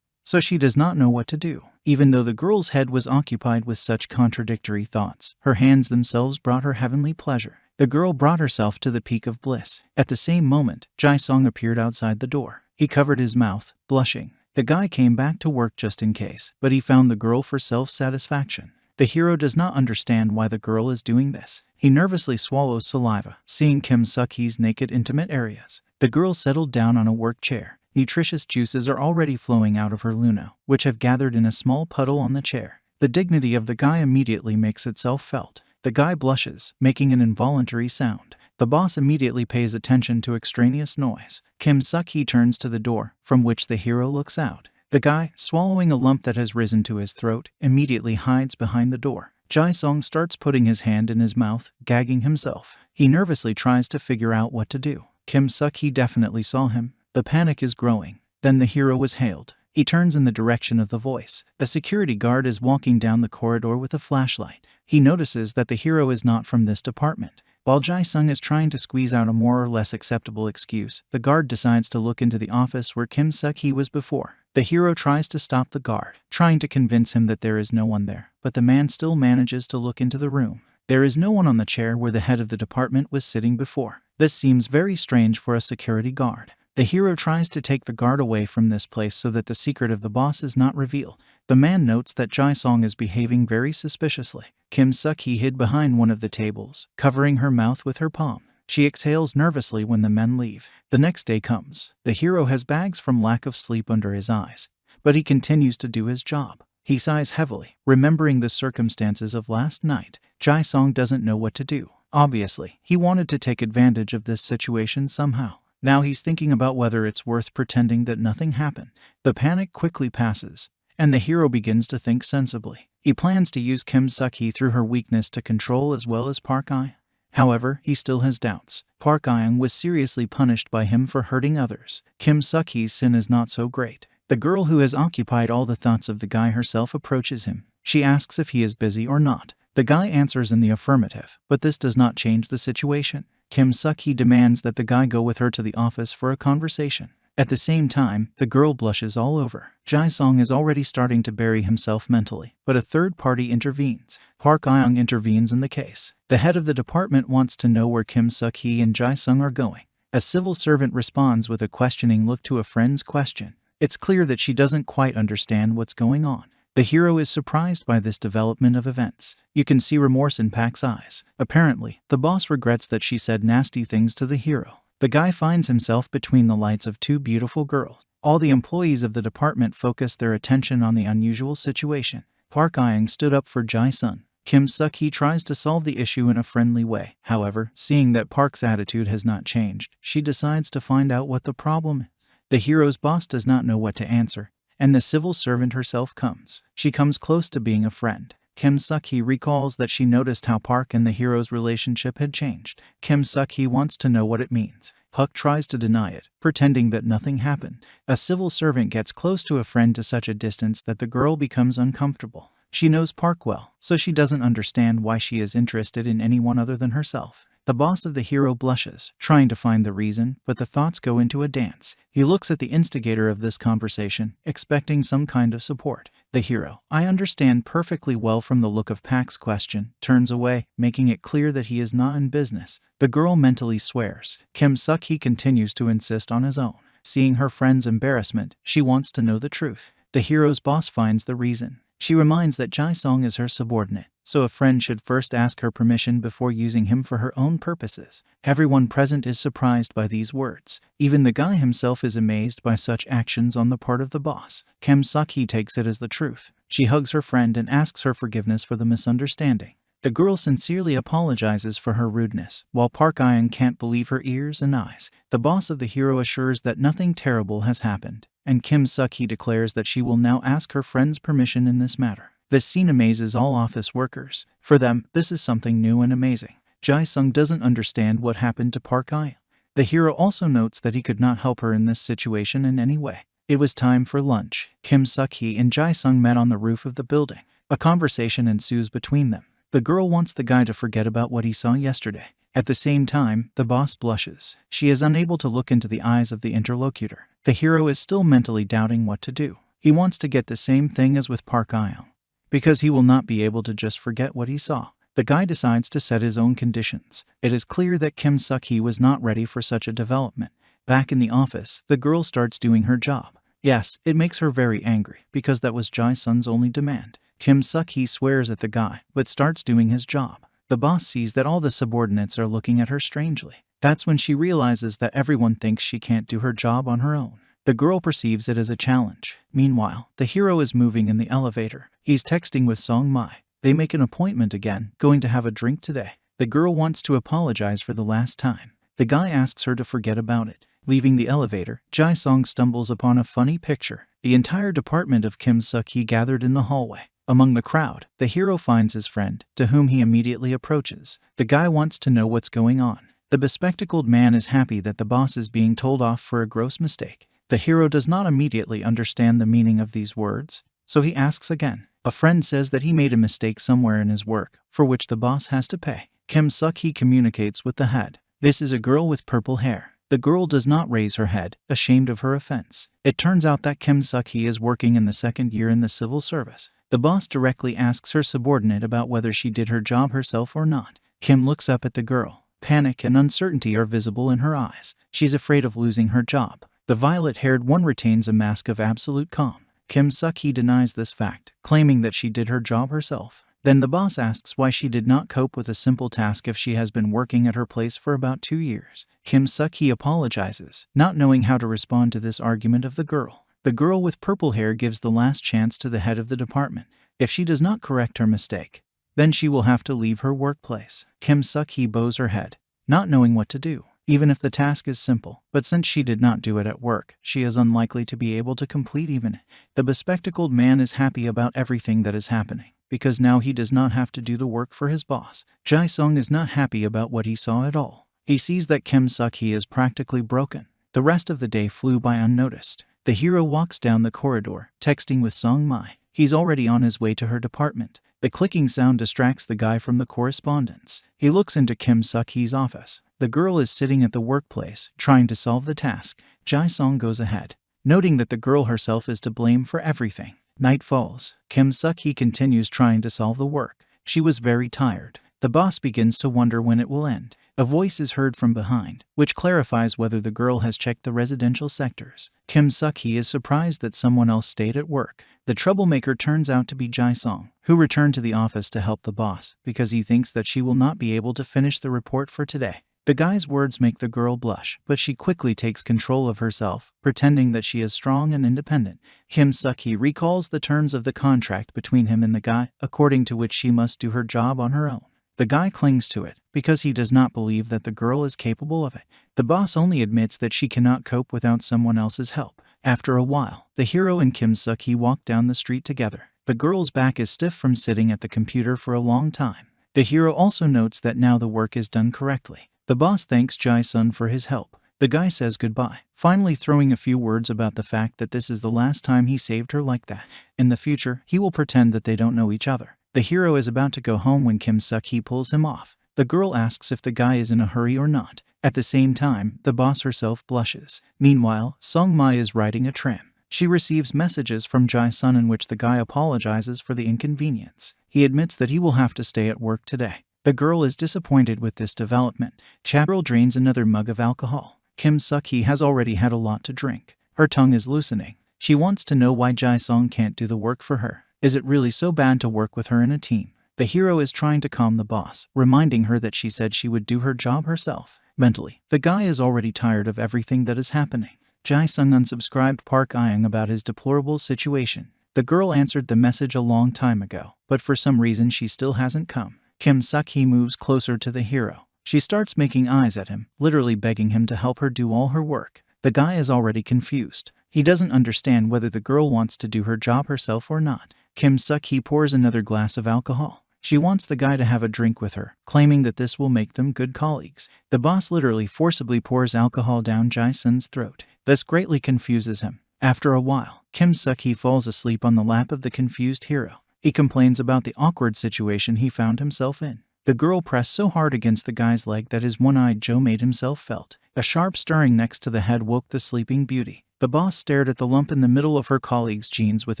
So she does not know what to do. Even though the girl's head was occupied with such contradictory thoughts, her hands themselves brought her heavenly pleasure. The girl brought herself to the peak of bliss. At the same moment, Jae-sung appeared outside the door. He covered his mouth, blushing. The guy came back to work just in case, but he found the girl for self-satisfaction. The hero does not understand why the girl is doing this. He nervously swallows saliva, seeing Kim Suk-hee's naked intimate areas. The girl settled down on a work chair. Nutritious juices are already flowing out of her luno, which have gathered in a small puddle on the chair. The dignity of the guy immediately makes itself felt. The guy blushes, making an involuntary sound. The boss immediately pays attention to extraneous noise. Kim Suk-hee turns to the door, from which the hero looks out. The guy, swallowing a lump that has risen to his throat, immediately hides behind the door. Jae-sung starts putting his hand in his mouth, gagging himself. He nervously tries to figure out what to do. Kim Suk-hee definitely saw him. The panic is growing. Then the hero was hailed. He turns in the direction of the voice. A security guard is walking down the corridor with a flashlight. He notices that the hero is not from this department. While Jae-sung is trying to squeeze out a more or less acceptable excuse, the guard decides to look into the office where Kim Suk-hee was before. The hero tries to stop the guard, trying to convince him that there is no one there, but the man still manages to look into the room. There is no one on the chair where the head of the department was sitting before. This seems very strange for a security guard. The hero tries to take the guard away from this place so that the secret of the boss is not revealed. The man notes that Jae-sung is behaving very suspiciously. Kim Suk-hee hid behind one of the tables, covering her mouth with her palm. She exhales nervously when the men leave. The next day comes. The hero has bags from lack of sleep under his eyes, but he continues to do his job. He sighs heavily, remembering the circumstances of last night. Jae-sung doesn't know what to do. Obviously, he wanted to take advantage of this situation somehow. Now he's thinking about whether it's worth pretending that nothing happened. The panic quickly passes, and the hero begins to think sensibly. He plans to use Kim Suk-hee through her weakness to control as well as Park Ae. However, he still has doubts. Park Ae-young was seriously punished by him for hurting others. Kim Suk-hee's sin is not so great. The girl who has occupied all the thoughts of the guy herself approaches him. She asks if he is busy or not. The guy answers in the affirmative, but this does not change the situation. Kim Suk-hee demands that the guy go with her to the office for a conversation. At the same time, the girl blushes all over. Jae-sung is already starting to bury himself mentally, but a third party intervenes. Park Ae-young intervenes in the case. The head of the department wants to know where Kim Suk-hee and Jae-sung are going. A civil servant responds with a questioning look to a friend's question. It's clear that she doesn't quite understand what's going on. The hero is surprised by this development of events. You can see remorse in Park's eyes. Apparently, the boss regrets that she said nasty things to the hero. The guy finds himself between the lights of two beautiful girls. All the employees of the department focus their attention on the unusual situation. Park Ae-young stood up for Jae-sung. Kim Suk-hee tries to solve the issue in a friendly way. However, seeing that Park's attitude has not changed, she decides to find out what the problem is. The hero's boss does not know what to answer, and the civil servant herself comes. She comes close to being a friend. Kim Suk-hee recalls that she noticed how Park and the hero's relationship had changed. Kim Suk-hee wants to know what it means. Park tries to deny it, pretending that nothing happened. A civil servant gets close to a friend to such a distance that the girl becomes uncomfortable. She knows Park well, so she doesn't understand why she is interested in anyone other than herself. The boss of the hero blushes, trying to find the reason, but the thoughts go into a dance. He looks at the instigator of this conversation, expecting some kind of support. The hero, I understand perfectly well from the look of Park's question, turns away, making it clear that he is not in business. The girl mentally swears. Kim Suk-hee continues to insist on his own. Seeing her friend's embarrassment, she wants to know the truth. The hero's boss finds the reason. She reminds that Jae-sung is her subordinate, so a friend should first ask her permission before using him for her own purposes. Everyone present is surprised by these words. Even the guy himself is amazed by such actions on the part of the boss. Kim Suk-hee takes it as the truth. She hugs her friend and asks her forgiveness for the misunderstanding. The girl sincerely apologizes for her rudeness, while Park Ae-young can't believe her ears and eyes. The boss of the hero assures that nothing terrible has happened, and Kim Suk-hee declares that she will now ask her friend's permission in this matter. This scene amazes all office workers. For them, this is something new and amazing. Jae-sung doesn't understand what happened to Park Ae-young. The hero also notes that he could not help her in this situation in any way. It was time for lunch. Kim Suk-hee and Jae-sung met on the roof of the building. A conversation ensues between them. The girl wants the guy to forget about what he saw yesterday. At the same time, the boss blushes. She is unable to look into the eyes of the interlocutor. The hero is still mentally doubting what to do. He wants to get the same thing as with Park Ae-young, because he will not be able to just forget what he saw. The guy decides to set his own conditions. It is clear that Kim Suk-hee was not ready for such a development. Back in the office, the girl starts doing her job. Yes, it makes her very angry, because that was Jae-sung's only demand. Kim Suk-hee swears at the guy, but starts doing his job. The boss sees that all the subordinates are looking at her strangely. That's when she realizes that everyone thinks she can't do her job on her own. The girl perceives it as a challenge. Meanwhile, the hero is moving in the elevator. He's texting with Song Mai. They make an appointment again, going to have a drink today. The girl wants to apologize for the last time. The guy asks her to forget about it. Leaving the elevator, Jae-sung stumbles upon a funny picture. The entire department of Kim Suk-hee gathered in the hallway. Among the crowd, the hero finds his friend, to whom he immediately approaches. The guy wants to know what's going on. The bespectacled man is happy that the boss is being told off for a gross mistake. The hero does not immediately understand the meaning of these words, so he asks again. A friend says that he made a mistake somewhere in his work, for which the boss has to pay. Kim Suk-hee communicates with the head. This is a girl with purple hair. The girl does not raise her head, ashamed of her offense. It turns out that Kim Suk-hee is working in the second year in the civil service. The boss directly asks her subordinate about whether she did her job herself or not. Kim looks up at the girl. Panic and uncertainty are visible in her eyes. She's afraid of losing her job. The violet-haired one retains a mask of absolute calm. Kim Suk-hee denies this fact, claiming that she did her job herself. Then the boss asks why she did not cope with a simple task if she has been working at her place for about 2 years. Kim Suk-hee apologizes, not knowing how to respond to this argument of the girl. The girl with purple hair gives the last chance to the head of the department. If she does not correct her mistake, then she will have to leave her workplace. Kim Suk-hee bows her head, not knowing what to do, even if the task is simple. But since she did not do it at work, she is unlikely to be able to complete even it. The bespectacled man is happy about everything that is happening, because now he does not have to do the work for his boss. Jae-sung is not happy about what he saw at all. He sees that Kim Suk-hee is practically broken. The rest of the day flew by unnoticed. The hero walks down the corridor, texting with Sung-mai. He's already on his way to her department. The clicking sound distracts the guy from the correspondence. He looks into Kim Suk-hee's office. The girl is sitting at the workplace, trying to solve the task. Jae-sung goes ahead, noting that the girl herself is to blame for everything. Night falls. Kim Suk-hee continues trying to solve the work. She was very tired. The boss begins to wonder when it will end. A voice is heard from behind, which clarifies whether the girl has checked the residential sectors. Kim Suk-hee is surprised that someone else stayed at work. The troublemaker turns out to be Jae-sung, who returned to the office to help the boss because he thinks that she will not be able to finish the report for today. The guy's words make the girl blush, but she quickly takes control of herself, pretending that she is strong and independent. Kim Suk-hee recalls the terms of the contract between him and the guy, according to which she must do her job on her own. The guy clings to it, because he does not believe that the girl is capable of it. The boss only admits that she cannot cope without someone else's help. After a while, the hero and Kim Suk-hee walk down the street together. The girl's back is stiff from sitting at the computer for a long time. The hero also notes that now the work is done correctly. The boss thanks Jae-sung for his help. The guy says goodbye, finally throwing a few words about the fact that this is the last time he saved her like that. In the future, he will pretend that they don't know each other. The hero is about to go home when Kim Suk-hee pulls him off. The girl asks if the guy is in a hurry or not. At the same time, the boss herself blushes. Meanwhile, Sung-mai is riding a tram. She receives messages from Jae-sung in which the guy apologizes for the inconvenience. He admits that he will have to stay at work today. The girl is disappointed with this development. Chaparral drains another mug of alcohol. Kim Suk-hee has already had a lot to drink. Her tongue is loosening. She wants to know why Jae-sung can't do the work for her. Is it really so bad to work with her in a team? The hero is trying to calm the boss, reminding her that she said she would do her job herself. Mentally, the guy is already tired of everything that is happening. Jae-sung unsubscribed Park Aang about his deplorable situation. The girl answered the message a long time ago, but for some reason she still hasn't come. Kim Suk-hee moves closer to the hero. She starts making eyes at him, literally begging him to help her do all her work. The guy is already confused. He doesn't understand whether the girl wants to do her job herself or not. Kim Suk-hee pours another glass of alcohol. She wants the guy to have a drink with her, claiming that this will make them good colleagues. The boss literally forcibly pours alcohol down Jae-sung's throat. This greatly confuses him. After a while, Kim Suk-hee falls asleep on the lap of the confused hero. He complains about the awkward situation he found himself in. The girl pressed so hard against the guy's leg that his one-eyed Joe made himself felt. A sharp stirring next to the head woke the sleeping beauty. The boss stared at the lump in the middle of her colleague's jeans with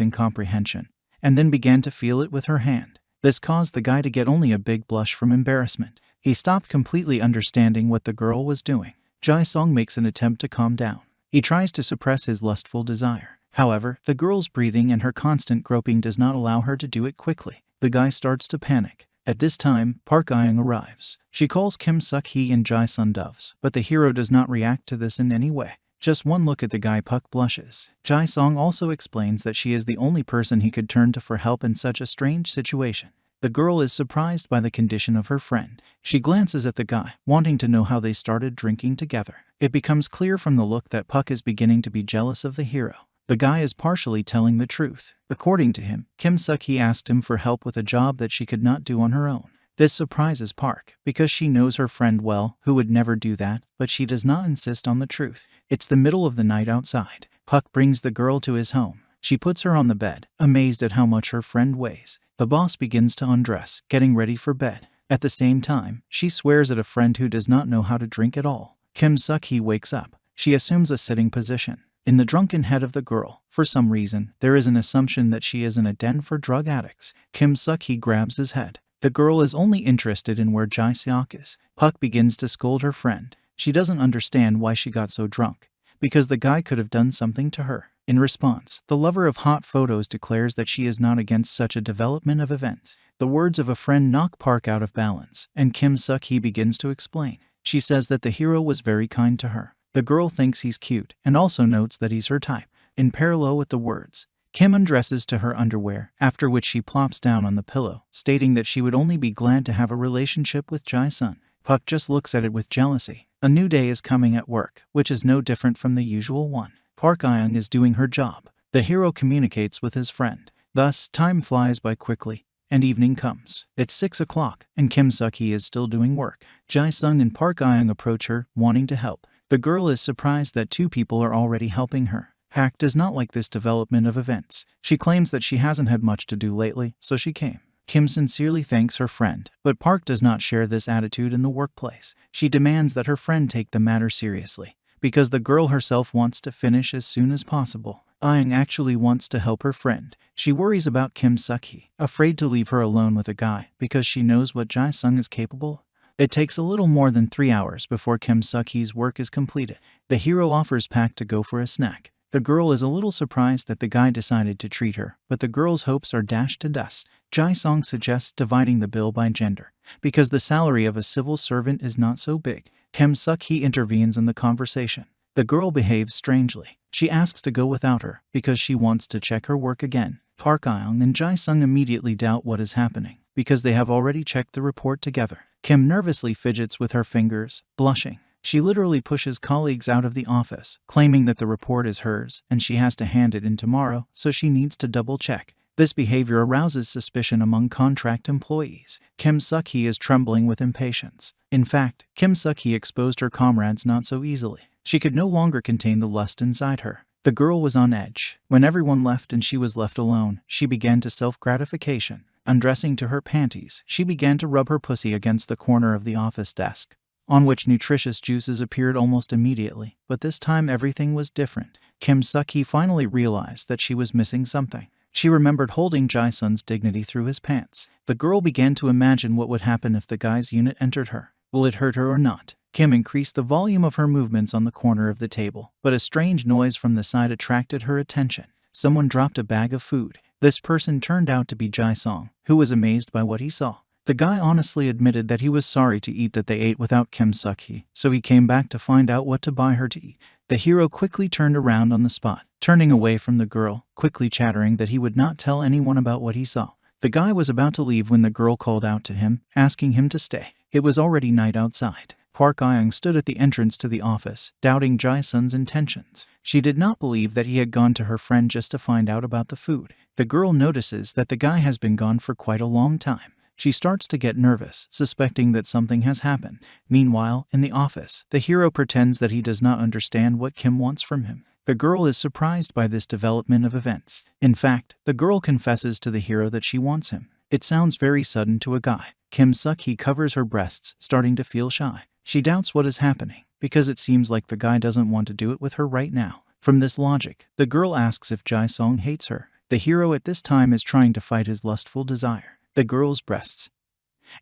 incomprehension, and then began to feel it with her hand. This caused the guy to get only a big blush from embarrassment. He stopped completely understanding what the girl was doing. Jae-sung makes an attempt to calm down. He tries to suppress his lustful desire. However, the girl's breathing and her constant groping does not allow her to do it quickly. The guy starts to panic. At this time, Park Aang arrives. She calls Kim Suk-hee and Jae-sung doves, but the hero does not react to this in any way. Just one look at the guy, Puck blushes. Jae-sung also explains that she is the only person he could turn to for help in such a strange situation. The girl is surprised by the condition of her friend. She glances at the guy, wanting to know how they started drinking together. It becomes clear from the look that Puck is beginning to be jealous of the hero. The guy is partially telling the truth. According to him, Kim Suk-hee asked him for help with a job that she could not do on her own. This surprises Park, because she knows her friend well, who would never do that, but she does not insist on the truth. It's the middle of the night outside. Puck brings the girl to his home. She puts her on the bed, amazed at how much her friend weighs. The boss begins to undress, getting ready for bed. At the same time, she swears at a friend who does not know how to drink at all. Kim Suk-hee wakes up. She assumes a sitting position. In the drunken head of the girl, for some reason, there is an assumption that she is in a den for drug addicts. Kim Suk-hee grabs his head. The girl is only interested in where Jae-seok is. Puck begins to scold her friend. She doesn't understand why she got so drunk, because the guy could have done something to her. In response, the lover of hot photos declares that she is not against such a development of events. The words of a friend knock Park out of balance, and Kim Suk-hee begins to explain. She says that the hero was very kind to her. The girl thinks he's cute, and also notes that he's her type. In parallel with the words, Kim undresses to her underwear, after which she plops down on the pillow, stating that she would only be glad to have a relationship with Jae-sun. Puck just looks at it with jealousy. A new day is coming at work, which is no different from the usual one. Park Ayoung is doing her job. The hero communicates with his friend. Thus, time flies by quickly, and evening comes. It's 6 o'clock, and Kim Suk-hee is still doing work. Jae-sung and Park Ayoung approach her, wanting to help. The girl is surprised that two people are already helping her. Hak does not like this development of events. She claims that she hasn't had much to do lately, so she came. Kim sincerely thanks her friend, but Park does not share this attitude in the workplace. She demands that her friend take the matter seriously, because the girl herself wants to finish as soon as possible. Ayoung actually wants to help her friend. She worries about Kim Suk-hee, afraid to leave her alone with a guy because she knows what Jae-sung is capable. It takes a little more than 3 hours before Kim Suk-hee's work is completed. The hero offers Pak to go for a snack. The girl is a little surprised that the guy decided to treat her, but the girl's hopes are dashed to dust. Jae-sung suggests dividing the bill by gender, because the salary of a civil servant is not so big. Kim Suk-hee intervenes in the conversation. The girl behaves strangely. She asks to go without her, because she wants to check her work again. Park Ayoung and Jae-sung immediately doubt what is happening, because they have already checked the report together. Kim nervously fidgets with her fingers, blushing. She literally pushes colleagues out of the office, claiming that the report is hers and she has to hand it in tomorrow, so she needs to double-check. This behavior arouses suspicion among contract employees. Kim Suk-hee is trembling with impatience. In fact, Kim Suk-hee exposed her comrades not so easily. She could no longer contain the lust inside her. The girl was on edge. When everyone left and she was left alone, she began to self-gratification. Undressing to her panties, she began to rub her pussy against the corner of the office desk, on which nutritious juices appeared almost immediately, but this time everything was different. Kim Suk-hee finally realized that she was missing something. She remembered holding Jae-sun's dignity through his pants. The girl began to imagine what would happen if the guy's unit entered her. Will it hurt her or not? Kim increased the volume of her movements on the corner of the table, but a strange noise from the side attracted her attention. Someone dropped a bag of food. This person turned out to be Jae-sung, who was amazed by what he saw. The guy honestly admitted that he was sorry to eat that they ate without Kim Suk-hee, so he came back to find out what to buy her to eat. The hero quickly turned around on the spot, turning away from the girl, quickly chattering that he would not tell anyone about what he saw. The guy was about to leave when the girl called out to him, asking him to stay. It was already night outside. Park Ayoung stood at the entrance to the office, doubting Jae-sun's intentions. She did not believe that he had gone to her friend just to find out about the food. The girl notices that the guy has been gone for quite a long time. She starts to get nervous, suspecting that something has happened. Meanwhile, in the office, the hero pretends that he does not understand what Kim wants from him. The girl is surprised by this development of events. In fact, the girl confesses to the hero that she wants him. It sounds very sudden to a guy. Kim Suk-hee covers her breasts, starting to feel shy. She doubts what is happening, because it seems like the guy doesn't want to do it with her right now. From this logic, the girl asks if Jae-sung hates her. The hero at this time is trying to fight his lustful desire. The girl's breasts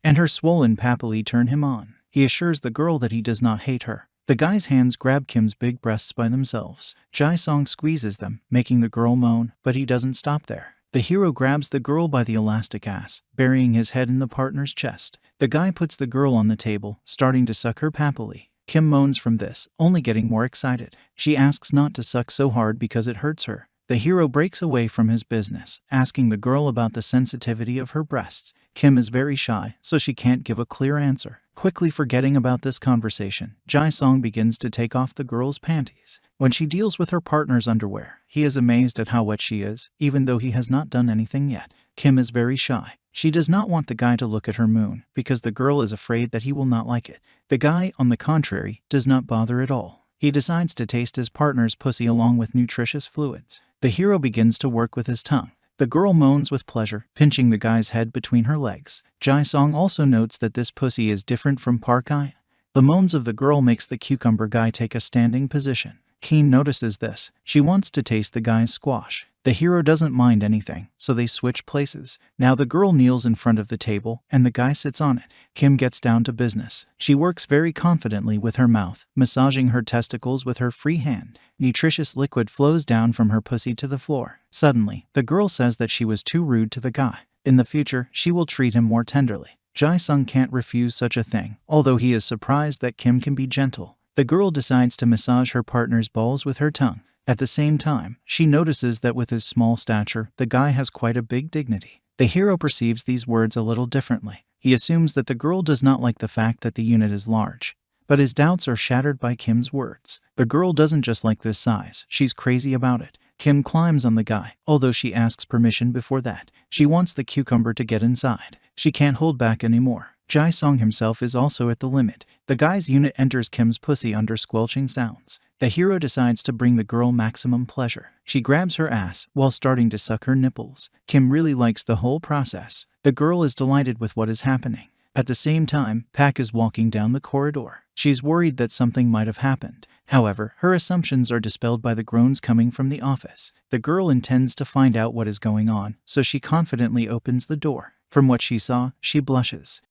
and her swollen papillae turn him on. He assures the girl that he does not hate her. The guy's hands grab Kim's big breasts by themselves. Jae-sung squeezes them, making the girl moan, but he doesn't stop there. The hero grabs the girl by the elastic ass, burying his head in the partner's chest. The guy puts the girl on the table, starting to suck her papillae. Kim moans from this, only getting more excited. She asks not to suck so hard because it hurts her. The hero breaks away from his business, asking the girl about the sensitivity of her breasts. Kim is very shy, so she can't give a clear answer. Quickly forgetting about this conversation, Jae-sung begins to take off the girl's panties. When she deals with her partner's underwear, he is amazed at how wet she is, even though he has not done anything yet. Kim is very shy. She does not want the guy to look at her moon, because the girl is afraid that he will not like it. The guy, on the contrary, does not bother at all. He decides to taste his partner's pussy along with nutritious fluids. The hero begins to work with his tongue. The girl moans with pleasure, pinching the guy's head between her legs. Jae-sung also notes that this pussy is different from Park Ayoung. The moans of the girl makes the cucumber guy take a standing position. Kim notices this. She wants to taste the guy's squash. The hero doesn't mind anything, so they switch places. Now the girl kneels in front of the table, and the guy sits on it. Kim gets down to business. She works very confidently with her mouth, massaging her testicles with her free hand. Nutritious liquid flows down from her pussy to the floor. Suddenly, the girl says that she was too rude to the guy. In the future, she will treat him more tenderly. Jae-sung can't refuse such a thing, although he is surprised that Kim can be gentle. The girl decides to massage her partner's balls with her tongue. At the same time, she notices that with his small stature, the guy has quite a big dignity. The hero perceives these words a little differently. He assumes that the girl does not like the fact that the unit is large. But his doubts are shattered by Kim's words. The girl doesn't just like this size, she's crazy about it. Kim climbs on the guy, although she asks permission before that. She wants the cucumber to get inside. She can't hold back anymore. Jae-sung himself is also at the limit. The guy's unit enters Kim's pussy under squelching sounds. The hero decides to bring the girl maximum pleasure. She grabs her ass while starting to suck her nipples. Kim really likes the whole process. The girl is delighted with what is happening. At the same time, Pak is walking down the corridor. She's worried that something might have happened. However, her assumptions are dispelled by the groans coming from the office. The girl intends to find out what is going on, so she confidently opens the door. From what she saw, she blushes.